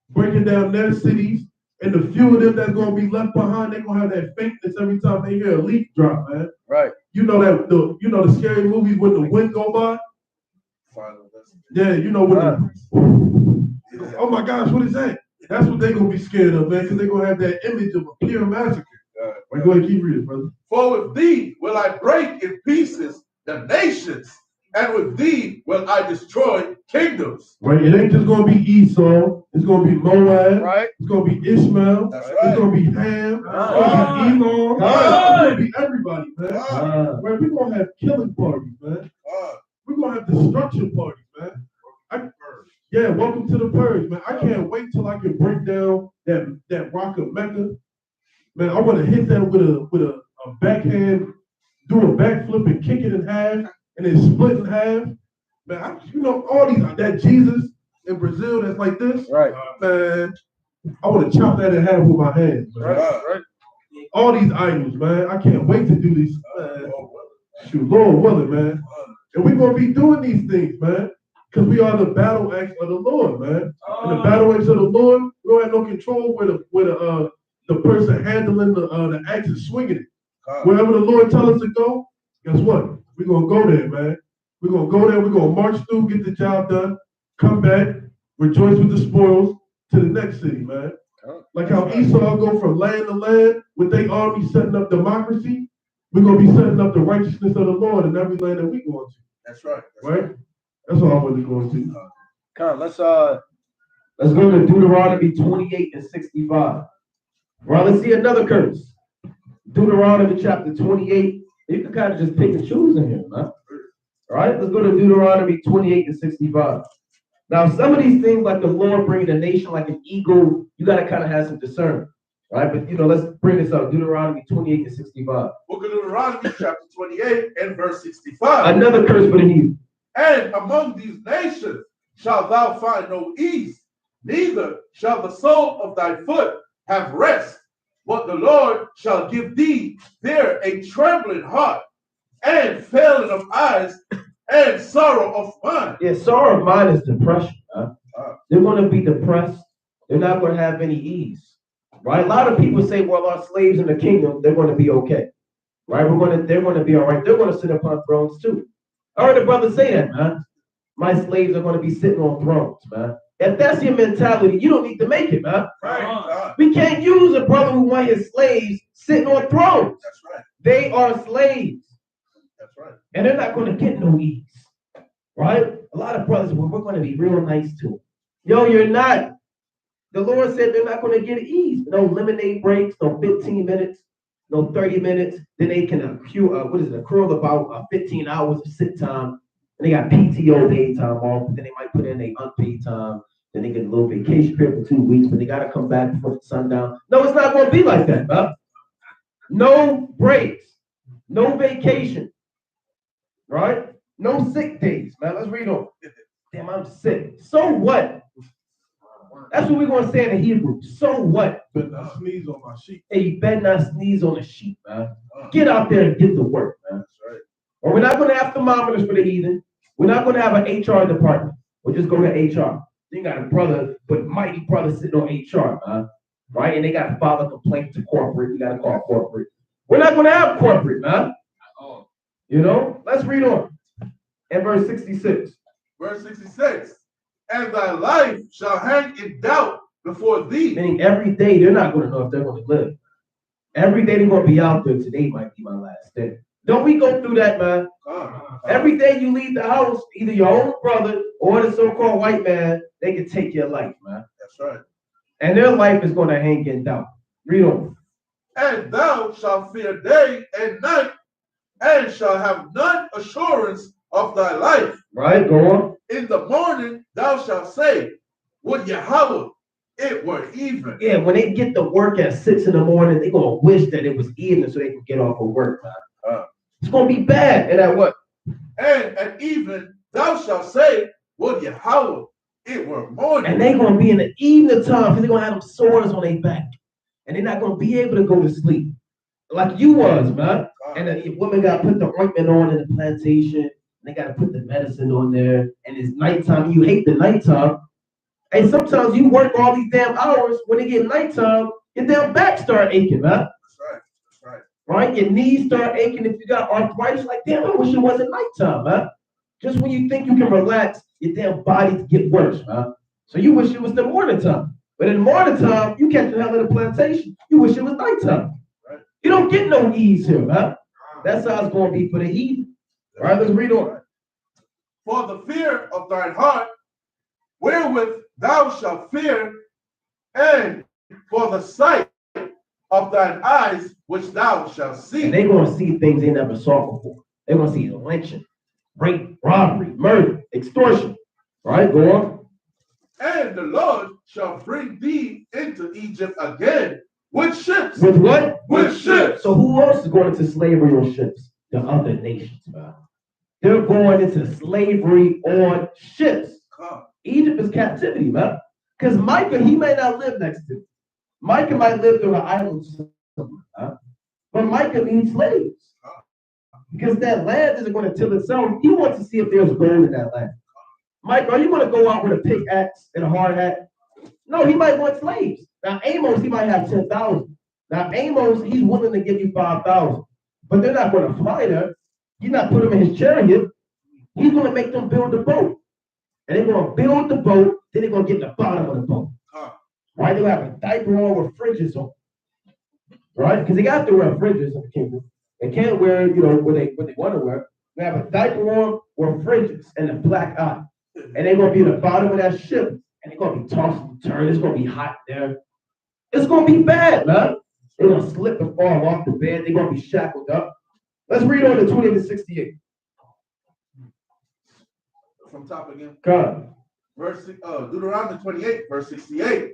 breaking down their cities, and the few of them that's going to be left behind, they're going to have that faintness every time they hear a leaf drop, man. Right. You know that the scary movies when the wind go by? Yeah, you know when oh my gosh, what is that? That's what they're going to be scared of, man, because they're going to have that image of a pure massacre. Right, go ahead, keep reading, brother. For with thee will I break in pieces the nations, and with thee will I destroy kingdoms. Right, it ain't just going to be Esau. It's going to be Moab. Right. It's going to be Ishmael. That's right. It's going to be Ham. It's going to be Elon. It's going to be everybody, man. Right, we're going to have killing parties, man. We're going to have destruction parties, man. Yeah, welcome to the purge, man. I can't wait till I can break down that rock of Mecca. Man, I want to hit that with a backhand, do a backflip and kick it in half, and then split in half. Man, all these, that Jesus in Brazil that's like this. Right. Man, I want to chop that in half with my hands, man. Right. All these idols, man. I can't wait to do these. Shoot, Lord willing, man. And we're going to be doing these things, man. Because we are the battle axe of the Lord, man. And the battle axe of the Lord, we don't have no control where the person handling the axe is swinging it. Wherever the Lord tells us to go, guess what? We're going to go there, man. We're going to go there. We're going to march through, get the job done, come back, rejoice with the spoils to the next city, man. Like how Esau go from land to land with their army setting up democracy, we're going to be setting up the righteousness of the Lord in every land that we go into. That's right. Right? That's all I want to go into. Come on, let's go to Deuteronomy 28 and 65. Well, let's see another curse. Deuteronomy chapter 28. You can kind of just pick and choose in here, man. All right, let's go to Deuteronomy 28 and 65. Now, some of these things, like the Lord bringing a nation like an eagle, you got to kind of have some discernment. Right, but let's bring this up. Deuteronomy 28 and 65. Book of Deuteronomy chapter 28 and verse 65. Another curse for the heathen. And among these nations shalt thou find no ease, neither shall the sole of thy foot have rest. But the Lord shall give thee there a trembling heart, and failing of eyes, and sorrow of mind. Yeah, sorrow of mind is depression. They're going to be depressed. They're not going to have any ease. Right? A lot of people say, well, our slaves in the kingdom, they're going to be okay. Right? They're going to be all right. They're going to sit upon thrones too. I heard the brother say that, man. My slaves are going to be sitting on thrones, man. If that's your mentality, you don't need to make it, man. Right. We can't use a brother who wants his slaves sitting on thrones. That's right. They are slaves. That's right. And they're not going to get no ease. Right? A lot of brothers, well, we're going to be real nice to them. Yo, you're not. The Lord said they're not going to get ease. No lemonade breaks, no 15 minutes, no 30 minutes. Then they can accrue about 15 hours of sit time. And they got PTO paid time off. But then they might put in a unpaid time. Then they get a little vacation period for 2 weeks, but they got to come back before the sundown. No, it's not going to be like that, huh? No breaks, no vacation, right? No sick days, man. Let's read on. Damn, I'm sick. So what? That's what we're going to say in the Hebrew. So what? Better not sneeze on my sheep. Hey, you better not sneeze on the sheep, man. Get out there and get to work, man. That's right. Or we're not going to have thermometers for the heathen. We're not going to have an HR department. We'll just go to HR. You got a brother, but mighty brother sitting on HR, man. Right? And they got to file a complaint to corporate. You got to call corporate. We're not going to have corporate, man. You know? Let's read on. In verse 66. Verse 66. And thy life shall hang in doubt before thee. Meaning every day they're not going to know if they're going to live. Every day they're going to be out there. Today might be my last day. Don't we go through that, man? Every day you leave the house, either your own brother or the so-called white man, they can take your life, man. That's right. And their life is going to hang in doubt. Read on. And thou shalt fear day and night, and shalt have none assurance of thy life. Right, go on. In the morning thou shalt say, would Yahweh it were even. Yeah, when they get to work at 6 in the morning, they're going to wish that it was evening so they can get off of work, man. It's going to be bad. And at what? And at even thou shalt say, would Yahweh it were morning. And they're going to be in the evening time because they're going to have them sores on their back. And they're not going to be able to go to sleep like you was, man. And the women got to put the ointment on in the plantation. And they got to put the medicine on there. And it's nighttime. You hate the nighttime. And sometimes you work all these damn hours. When it get nighttime, your damn back start aching, man. That's right. That's right. Right? Your knees start aching if you got arthritis. Like, damn, I wish it wasn't nighttime, man. Just when you think you can relax, your damn body get worse, man. So you wish it was the morning time. But in the morning time, you catch the hell of the plantation. You wish it was nighttime. Right. You don't get no ease here, man. That's how it's going to be for the heathen. All right, let's read on. For the fear of thine heart, wherewith thou shalt fear, and for the sight of thine eyes, which thou shalt see. And they're going to see things they never saw before. They're going to see lynching, rape, robbery, murder, extortion. All right, go on. And the Lord shall bring thee into Egypt again with ships. With what? With ships. So who else is going into slavery on ships? The other nations, man. They're going into slavery on ships. Egypt is captivity, man. Because Micah, he may not live next to it. Micah might live through an island somewhere, huh? But Micah needs slaves. Because that land isn't going to till itself. He wants to see if there's gold in that land. Mike, are you going to go out with a pickaxe and a hard hat? No, he might want slaves. Now, Amos, he might have 10,000. Now, Amos, he's willing to give you 5,000. But they're not going to fly there. He's not put them in his chariot. He's going to make them build the boat. And they're going to build the boat. Then they're going to get in the bottom of the boat. Right? They'll have a diaper on with fridges on. Right? Because they got to wear fridges in the kingdom. They can't wear, what they want to wear. They have a diaper on with fridges and a black eye. And they're going to be at the bottom of that ship. And they're going to be tossed and turned. It's going to be hot there. It's going to be bad, man. They're going to slip and fall off the bed. They're going to be shackled up. Let's read on to 20 to 68. From top again. God. Deuteronomy 28, verse 68.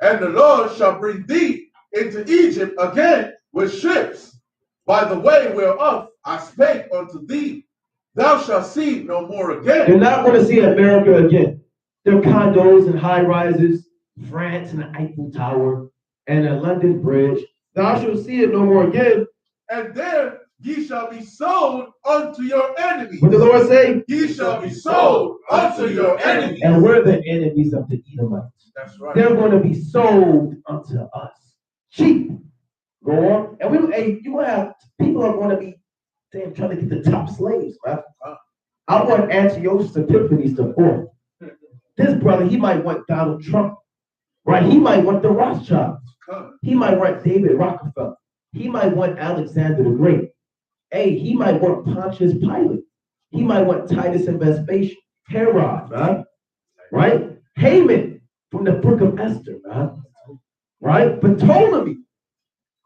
And the Lord shall bring thee into Egypt again with ships, by the way whereof I spake unto thee. Thou shalt see no more again. You're not going to see America again. There are condos and high rises, France and the Eiffel Tower and the London Bridge. thou shalt see it no more again. And there ye shall be sold unto your enemies. What the Lord say? Ye shall be sold unto your enemies. And we're the enemies of the Edomites. That's right. They're going to be sold unto us. Cheap. Go on. And you gonna have people are going to be trying to get the top slaves, man. I want Antiochus Epiphanes the fourth. This brother, he might want Donald Trump, right? He might want the Rothschilds. He might want David Rockefeller. He might want Alexander the Great. Hey, he might want Pontius Pilate. He might want Titus and Vespasian, Herod, man. Right? Haman from the book of Esther, man. Right? Ptolemy.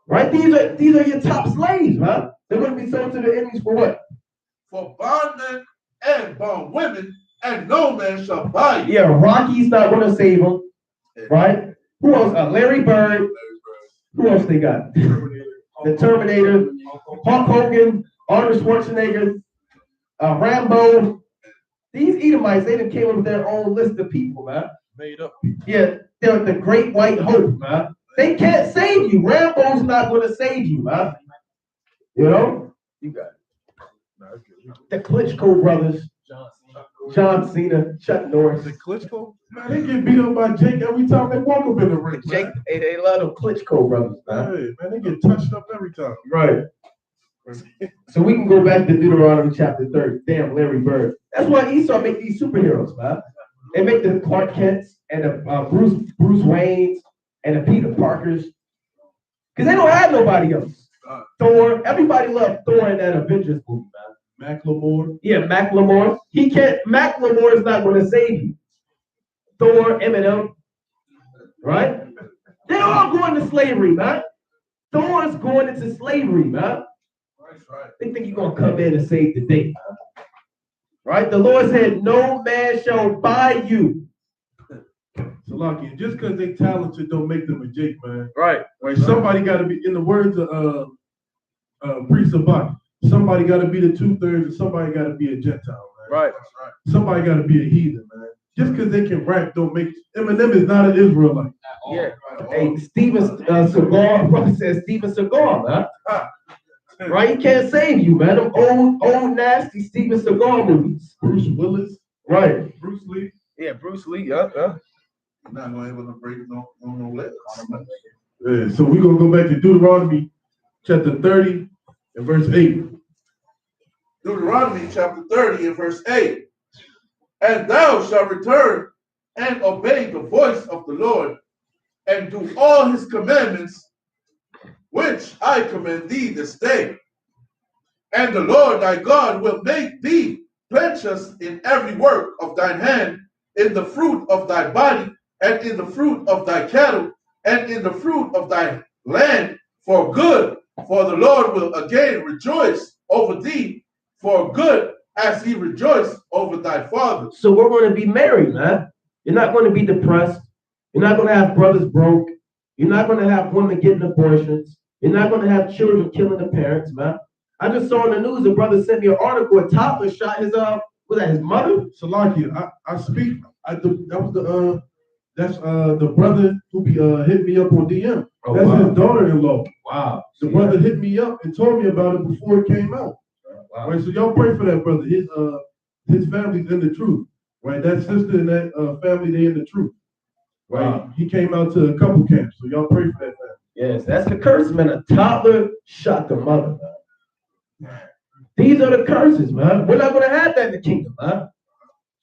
Right? These are your top slaves, man. They're going to be sold to the enemies for what? For bondmen and bondwomen, and no man shall buy you. Yeah, Rocky's not going to save them. Right? Who else? Larry Bird. Who else they got? The Terminator, Hulk Hogan, Arnold Schwarzenegger, Rambo. These Edomites, they done came up with their own list of people, man. Made up. Yeah, they're the Great White Hope, man. They can't save you. Rambo's not going to save you, man. You know? You got it. The Klitschko brothers. John Cena, Chuck Norris. The Klitschko? Man, they get beat up by Jake every time they walk up in the ring. Jake, they love them Klitschko brothers, man. Hey, man, they get touched up every time. Right. So we can go back to Deuteronomy chapter 30. Damn, Larry Bird. That's why Esau make these superheroes, man. They make the Clark Kents and the Bruce Waynes and the Peter Parkers. Because they don't have nobody else. Thor, everybody loved Thor in that Avengers movie, man. Macklemore. Yeah, Macklemore. Macklemore is not going to save you. Thor, Eminem. Right? They're all going to slavery, man. Thor is going into slavery, man. Right. They think you're going to come in and save the day. Right? The Lord said, no man shall buy you. Salaki, just because they talented don't make them a Jake, man. Right. Somebody got to be, in the words of Priest Sabbath, somebody got to be the 2/3 and somebody got to be a Gentile, man. Right. Somebody got to be a heathen, man. Just because they can rap don't make Eminem is not an Israelite. Yeah. Hey, Steven Seagal, brother says Steven Seagal, man. Right? He can't save you, man. Them old nasty Steven Seagal movies. Bruce Willis. Right. Bruce Lee. Yeah, Bruce Lee. Yeah. You're not going to be able to break no legs. Yeah, so we're going to go back to Deuteronomy chapter 30 and verse 8. Deuteronomy chapter 30 and verse 8. And thou shalt return and obey the voice of the Lord, and do all his commandments, which I command thee this day. And the Lord thy God will make thee plenteous in every work of thine hand, in the fruit of thy body, and in the fruit of thy cattle, and in the fruit of thy land, for good. For the Lord will again rejoice over thee for good, as he rejoiced over thy father. So we're going to be married, man. You're not going to be depressed. You're not going to have brothers broke. You're not going to have women getting abortions. You're not going to have children killing the parents, man. I just saw in the news, a brother sent me an article, a toddler shot his was that his mother? Salakia, that's the brother who be hit me up on DM. Oh, that's wow. his daughter-in-law. Wow. The brother hit me up and told me about it before it came out. Wow. Right, so y'all pray for that brother. His family's in the truth. Right, that sister and that family, they in the truth. Right, wow. He came out to a couple camps, so y'all pray for that family. Yes, that's the curse, man. A toddler shot the mother, man. These are the curses, man. We're not going to have that in the kingdom, man.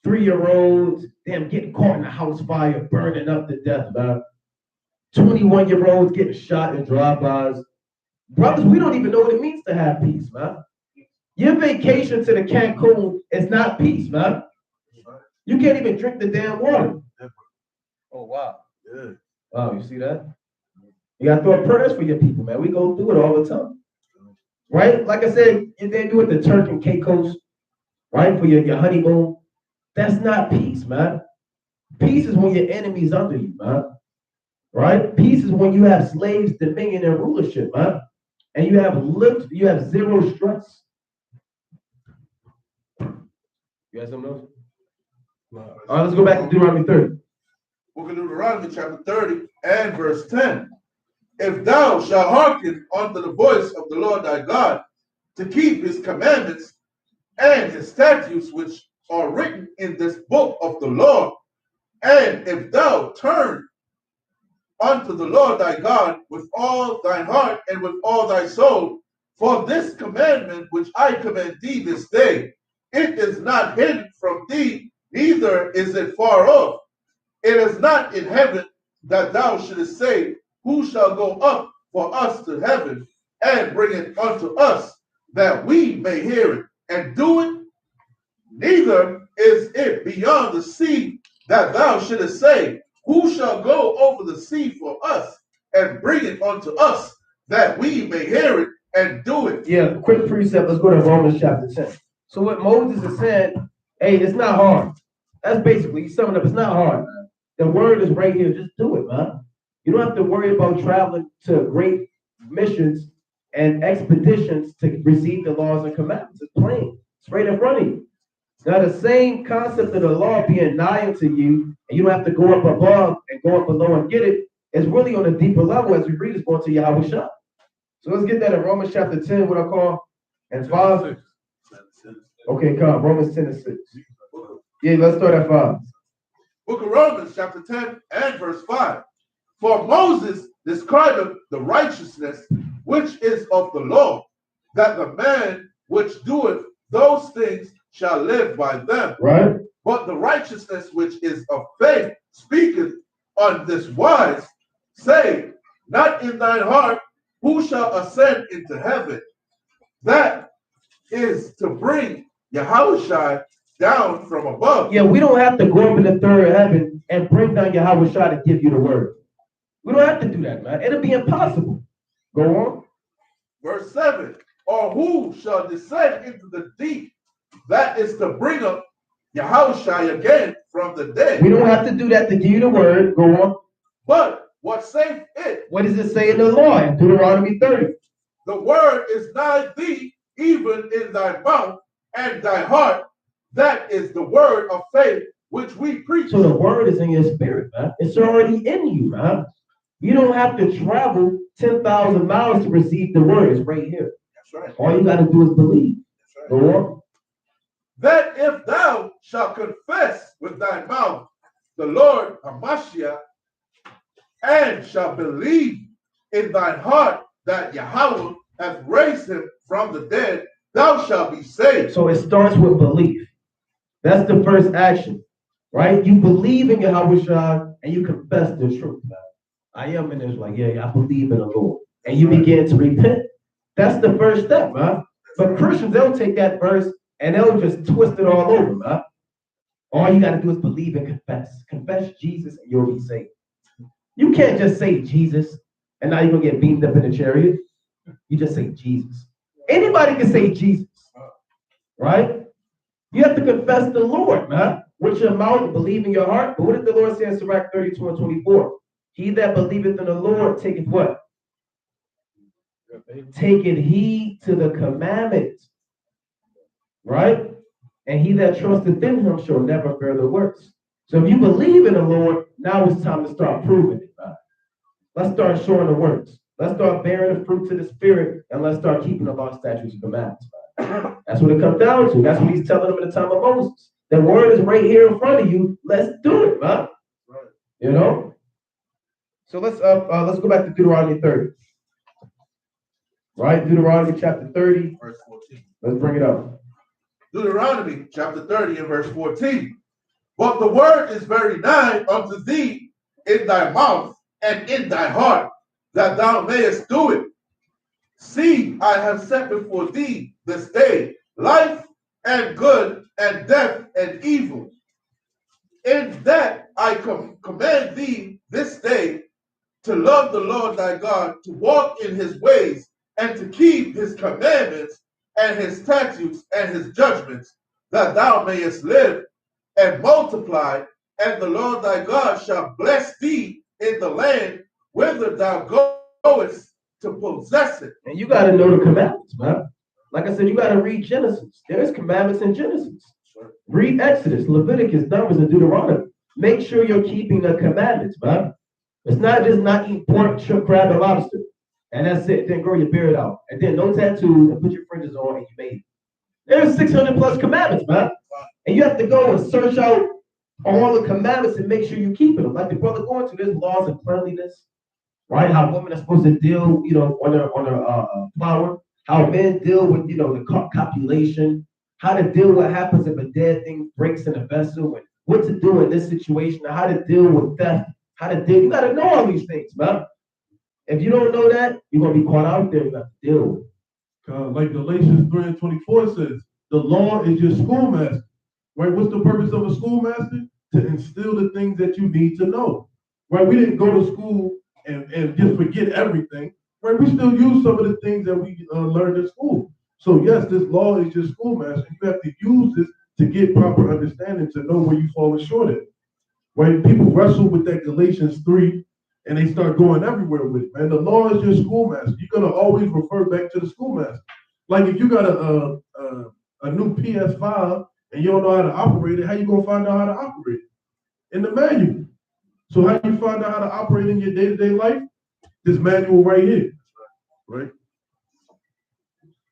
3-year-olds, damn, getting caught in a house fire, burning up to death, man. 21-year-olds getting shot in drive-bys. Brothers, we don't even know what it means to have peace, man. Your vacation to the Cancun is not peace, man. You can't even drink the damn water. Oh, wow. Yeah. Wow, you see that? You got to throw prayers for your people, man. We go through it all the time. Right? Like I said, they do it the Turk and Caicos, right? For your honeymoon. That's not peace, man. Peace is when your enemy's under you, man. Right? Peace is when you have slaves, dominion, and rulership, man. And you have zero stress. You got something else? All right, let's go back to Deuteronomy 30. Book of Deuteronomy chapter 30 and verse 10. if thou shalt hearken unto the voice of the Lord thy God, to keep his commandments and his statutes which are written in this book of the Lord, and if thou turn unto the Lord thy God with all thine heart and with all thy soul, for this commandment which I command thee this day, it is not hidden from thee, neither is it far off. It is not in heaven, that thou shouldest say, who shall go up for us to heaven and bring it unto us, that we may hear it and do it? Neither is it beyond the sea, that thou shouldest say, who shall go over the sea for us and bring it unto us, that we may hear it and do it? Yeah, quick precept. Let's go to Romans chapter 10. So what Moses is saying, hey, it's not hard. That's basically summing up. It's not hard. The word is right here. Just do it, man. You don't have to worry about traveling to great missions and expeditions to receive the laws and commandments. It's plain. It's right in front of you. Now, the same concept of the law being nigh unto you, and you don't have to go up above and go up below and get it, is really on a deeper level as we read it's going to Yahweh Shah. So let's get that in Romans chapter 10, what I call, and 5. Okay, come, Romans 10 and 6. Yeah, let's start at 5. Book of Romans, chapter 10 and verse 5. For Moses described the righteousness which is of the law, that the man which doeth those things shall live by them. Right. But the righteousness which is of faith speaketh on this wise, say, not in thine heart, who shall ascend into heaven? That is to bring Yahushua down from above. Yeah, we don't have to go up in the third heaven and bring down Yahweh Shah to give you the word. We don't have to do that, man. It'll be impossible. Go on. Verse 7. Or who shall descend into the deep? That is to bring up Yahushua again from the dead. We don't have to do that to give you the word. Go on. But what saith it? What does it say in the law in Deuteronomy 30? The word is nigh thee, even in thy mouth and thy heart. That is the word of faith which we preach. So the word is in your spirit, man. It's already in you, man. You don't have to travel 10,000 miles to receive the word. It's right here. That's right. All you got to do is believe. That's right. Go on. That if thou shalt confess with thy mouth the Lord Hamashiach, and shalt believe in thine heart that Yahweh hath raised him from the dead, thou shalt be saved. So it starts with belief. That's the first action, right? You believe in Yahweh Shah and you confess the truth, man. I am an Israelite. Yeah, I believe in the Lord. And you begin to repent. That's the first step, man. But Christians, they'll take that verse and they'll just twist it all over, man. All you got to do is believe and confess. Confess Jesus and you'll be saved. You can't just say Jesus and now you're going to get beamed up in a chariot. You just say Jesus. Anybody can say Jesus, right? You have to confess the Lord, man. With your mouth, believe in your heart. But what did the Lord say in Sirach 32 and 24? He that believeth in the Lord taketh what? Taketh heed to the commandments, right? And he that trusteth in him shall never bear the works. So if you believe in the Lord, now it's time to start proving it, right? Let's start showing the works. Let's start bearing the fruits of the Spirit, and let's start keeping the law, statutes, and commandments. Right? That's what it comes down to. That's what he's telling them in the time of Moses. The word is right here in front of you. Let's do it, man. Right. You know? So let's go back to Deuteronomy 30. Right? Deuteronomy chapter 30. Verse 14. Let's bring it up. Deuteronomy chapter 30 and verse 14. But the word is very nigh unto thee, in thy mouth and in thy heart, that thou mayest do it. See, I have set before thee this day life and good and death and evil. In that I command thee this day to love the Lord thy God, to walk in his ways, and to keep his commandments and his statutes and his judgments, that thou mayest live and multiply, and the Lord thy God shall bless thee in the land whither thou goest to possess it. And you got to know the commandments, man. Like I said, you got to read Genesis. There's commandments in Genesis. Sure. Read Exodus, Leviticus, Numbers, and Deuteronomy. Make sure you're keeping the commandments, man. It's not just not eating pork, shrimp, crab, and lobster. And that's it. Then grow your beard out. And then no tattoos and put your fringes on and you made it. There's 600 plus commandments, man. And you have to go and search out all the commandments and make sure you're keeping them. Like the brother going to, there's laws of cleanliness, right? How women are supposed to deal, on their flower. How men deal with, the copulation. How to deal with what happens if a dead thing breaks in a vessel, and what to do in this situation, how to deal with theft, how to deal. You got to know all these things, man. If you don't know that, you're going to be caught out there. You have to deal with it. Like Galatians 3:24 says, the law is your schoolmaster. Right? What's the purpose of a schoolmaster? To instill the things that you need to know. Right? We didn't go to school and just forget everything. Right? We still use some of the things that we learned in school. So yes, this law is your schoolmaster. You have to use this to get proper understanding, to know where you're falling short at. Right? People wrestle with that Galatians 3 and they start going everywhere with it. Man, the law is your schoolmaster. You're gonna always refer back to the schoolmaster. Like if you got a new PS5 and you don't know how to operate it, how you gonna find out how to operate it? In the manual. So how you find out how to operate in your day-to-day life? This manual right here. Right?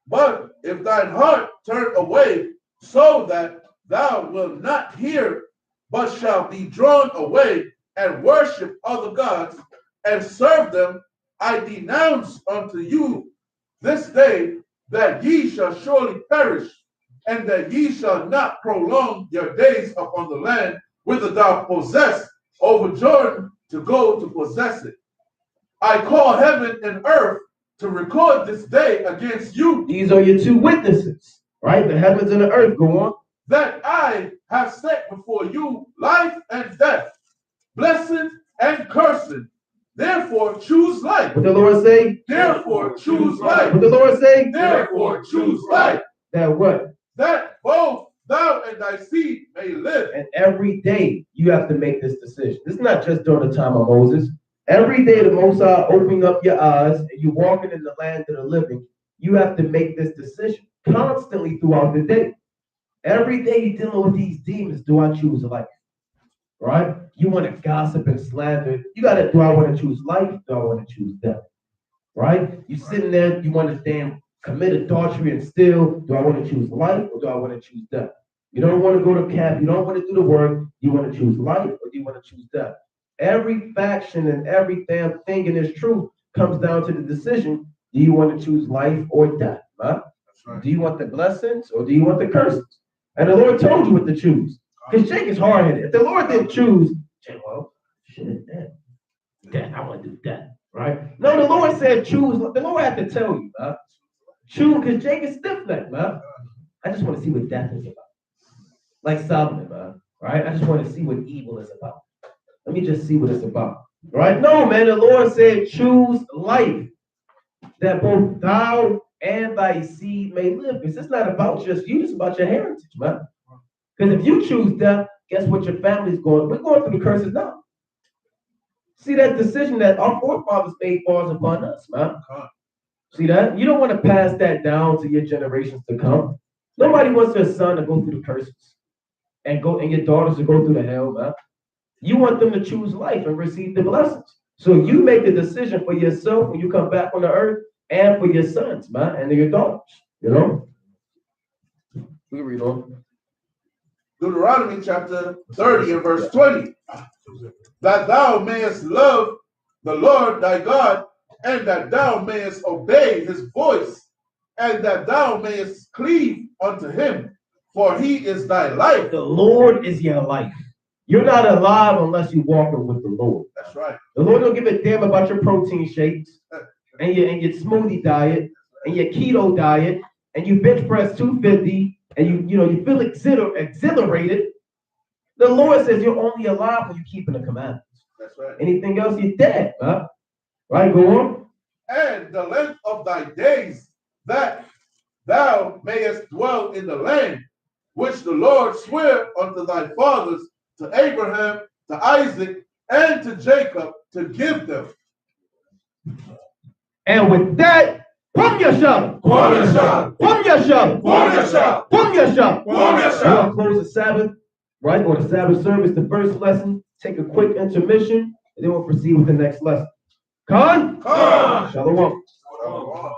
But if thine heart turn away, so that thou wilt not hear, but shalt be drawn away and worship other gods and serve them, I denounce unto you this day that ye shall surely perish, and that ye shall not prolong your days upon the land whither thou possess over Jordan to go to possess it. I call heaven and earth to record this day against you. These are your two witnesses, right? The heavens and the earth. Go on. That I have set before you life and death, blessing and cursing. Therefore choose life. What the Lord say? Therefore choose life. What the Lord say? Therefore choose life. That what? That both thou and thy seed may live. And every day you have to make this decision. This is not just during the time of Moses. Every day the Most High opening up your eyes and you're walking in the land of the living, you have to make this decision constantly throughout the day. Every day you're dealing with these demons. Do I choose life? Right? You want to gossip and slander. You got to, do I want to choose life? Do I want to choose death? Right? You sitting there, you want to commit adultery and steal. Do I want to choose life or do I want to choose death? You don't want to go to camp. You don't want to do the work. You want to choose life or do you want to choose death? Every faction and every damn thing in this truth comes down to the decision. Do you want to choose life or death? Right? Right. Do you want the blessings or do you want the curses? And the Lord told you what to choose. Because Jake is hard-headed. If the Lord didn't choose, well, shit, death. I want to do death. Right? No, the Lord said choose. The Lord had to tell you, man. Choose, because Jake is stiff-necked, man. I just want to see what death is about. Like Solomon, man. Right? I just want to see what evil is about. Let me just see what it's about. Right? No, man, the Lord said choose life, that both thou and thy seed may live. Because it's not about just you, it's about your heritage, man. Because if you choose death, guess what your family's going? We're going through the curses now. See that decision that our forefathers made falls upon us, man. See that? You don't want to pass that down to your generations to come. Nobody wants their son to go through the curses and your daughters to go through the hell, man. You want them to choose life and receive the blessings. So you make the decision for yourself when you come back on the earth and for your sons, man, and your daughters, you know? We read on. Deuteronomy chapter 30 and verse 20. That thou mayest love the Lord thy God, and that thou mayest obey his voice, and that thou mayest cleave unto him, for he is thy life. The Lord is your life. You're not alive unless you're walking with the Lord. That's right. The Lord don't give a damn about your protein shakes and your smoothie diet and your keto diet and you bench press 250 and you feel exhilarated. The Lord says you're only alive when you're keeping the commandments. That's right. Anything else, you're dead. Huh? Right, go on. And the length of thy days, that thou mayest dwell in the land which the Lord sware unto thy fathers, to Abraham, to Isaac, and to Jacob, to give them. And with that, pum yourself. Pum yourself. Pum yourself. Pum yourself. Pum yourself. Pum yourself. We'll close the Sabbath, right? Or the Sabbath service, the first lesson. Take a quick intermission. and then we'll proceed with the next lesson. Khan? Khan! Shalom. Shalom.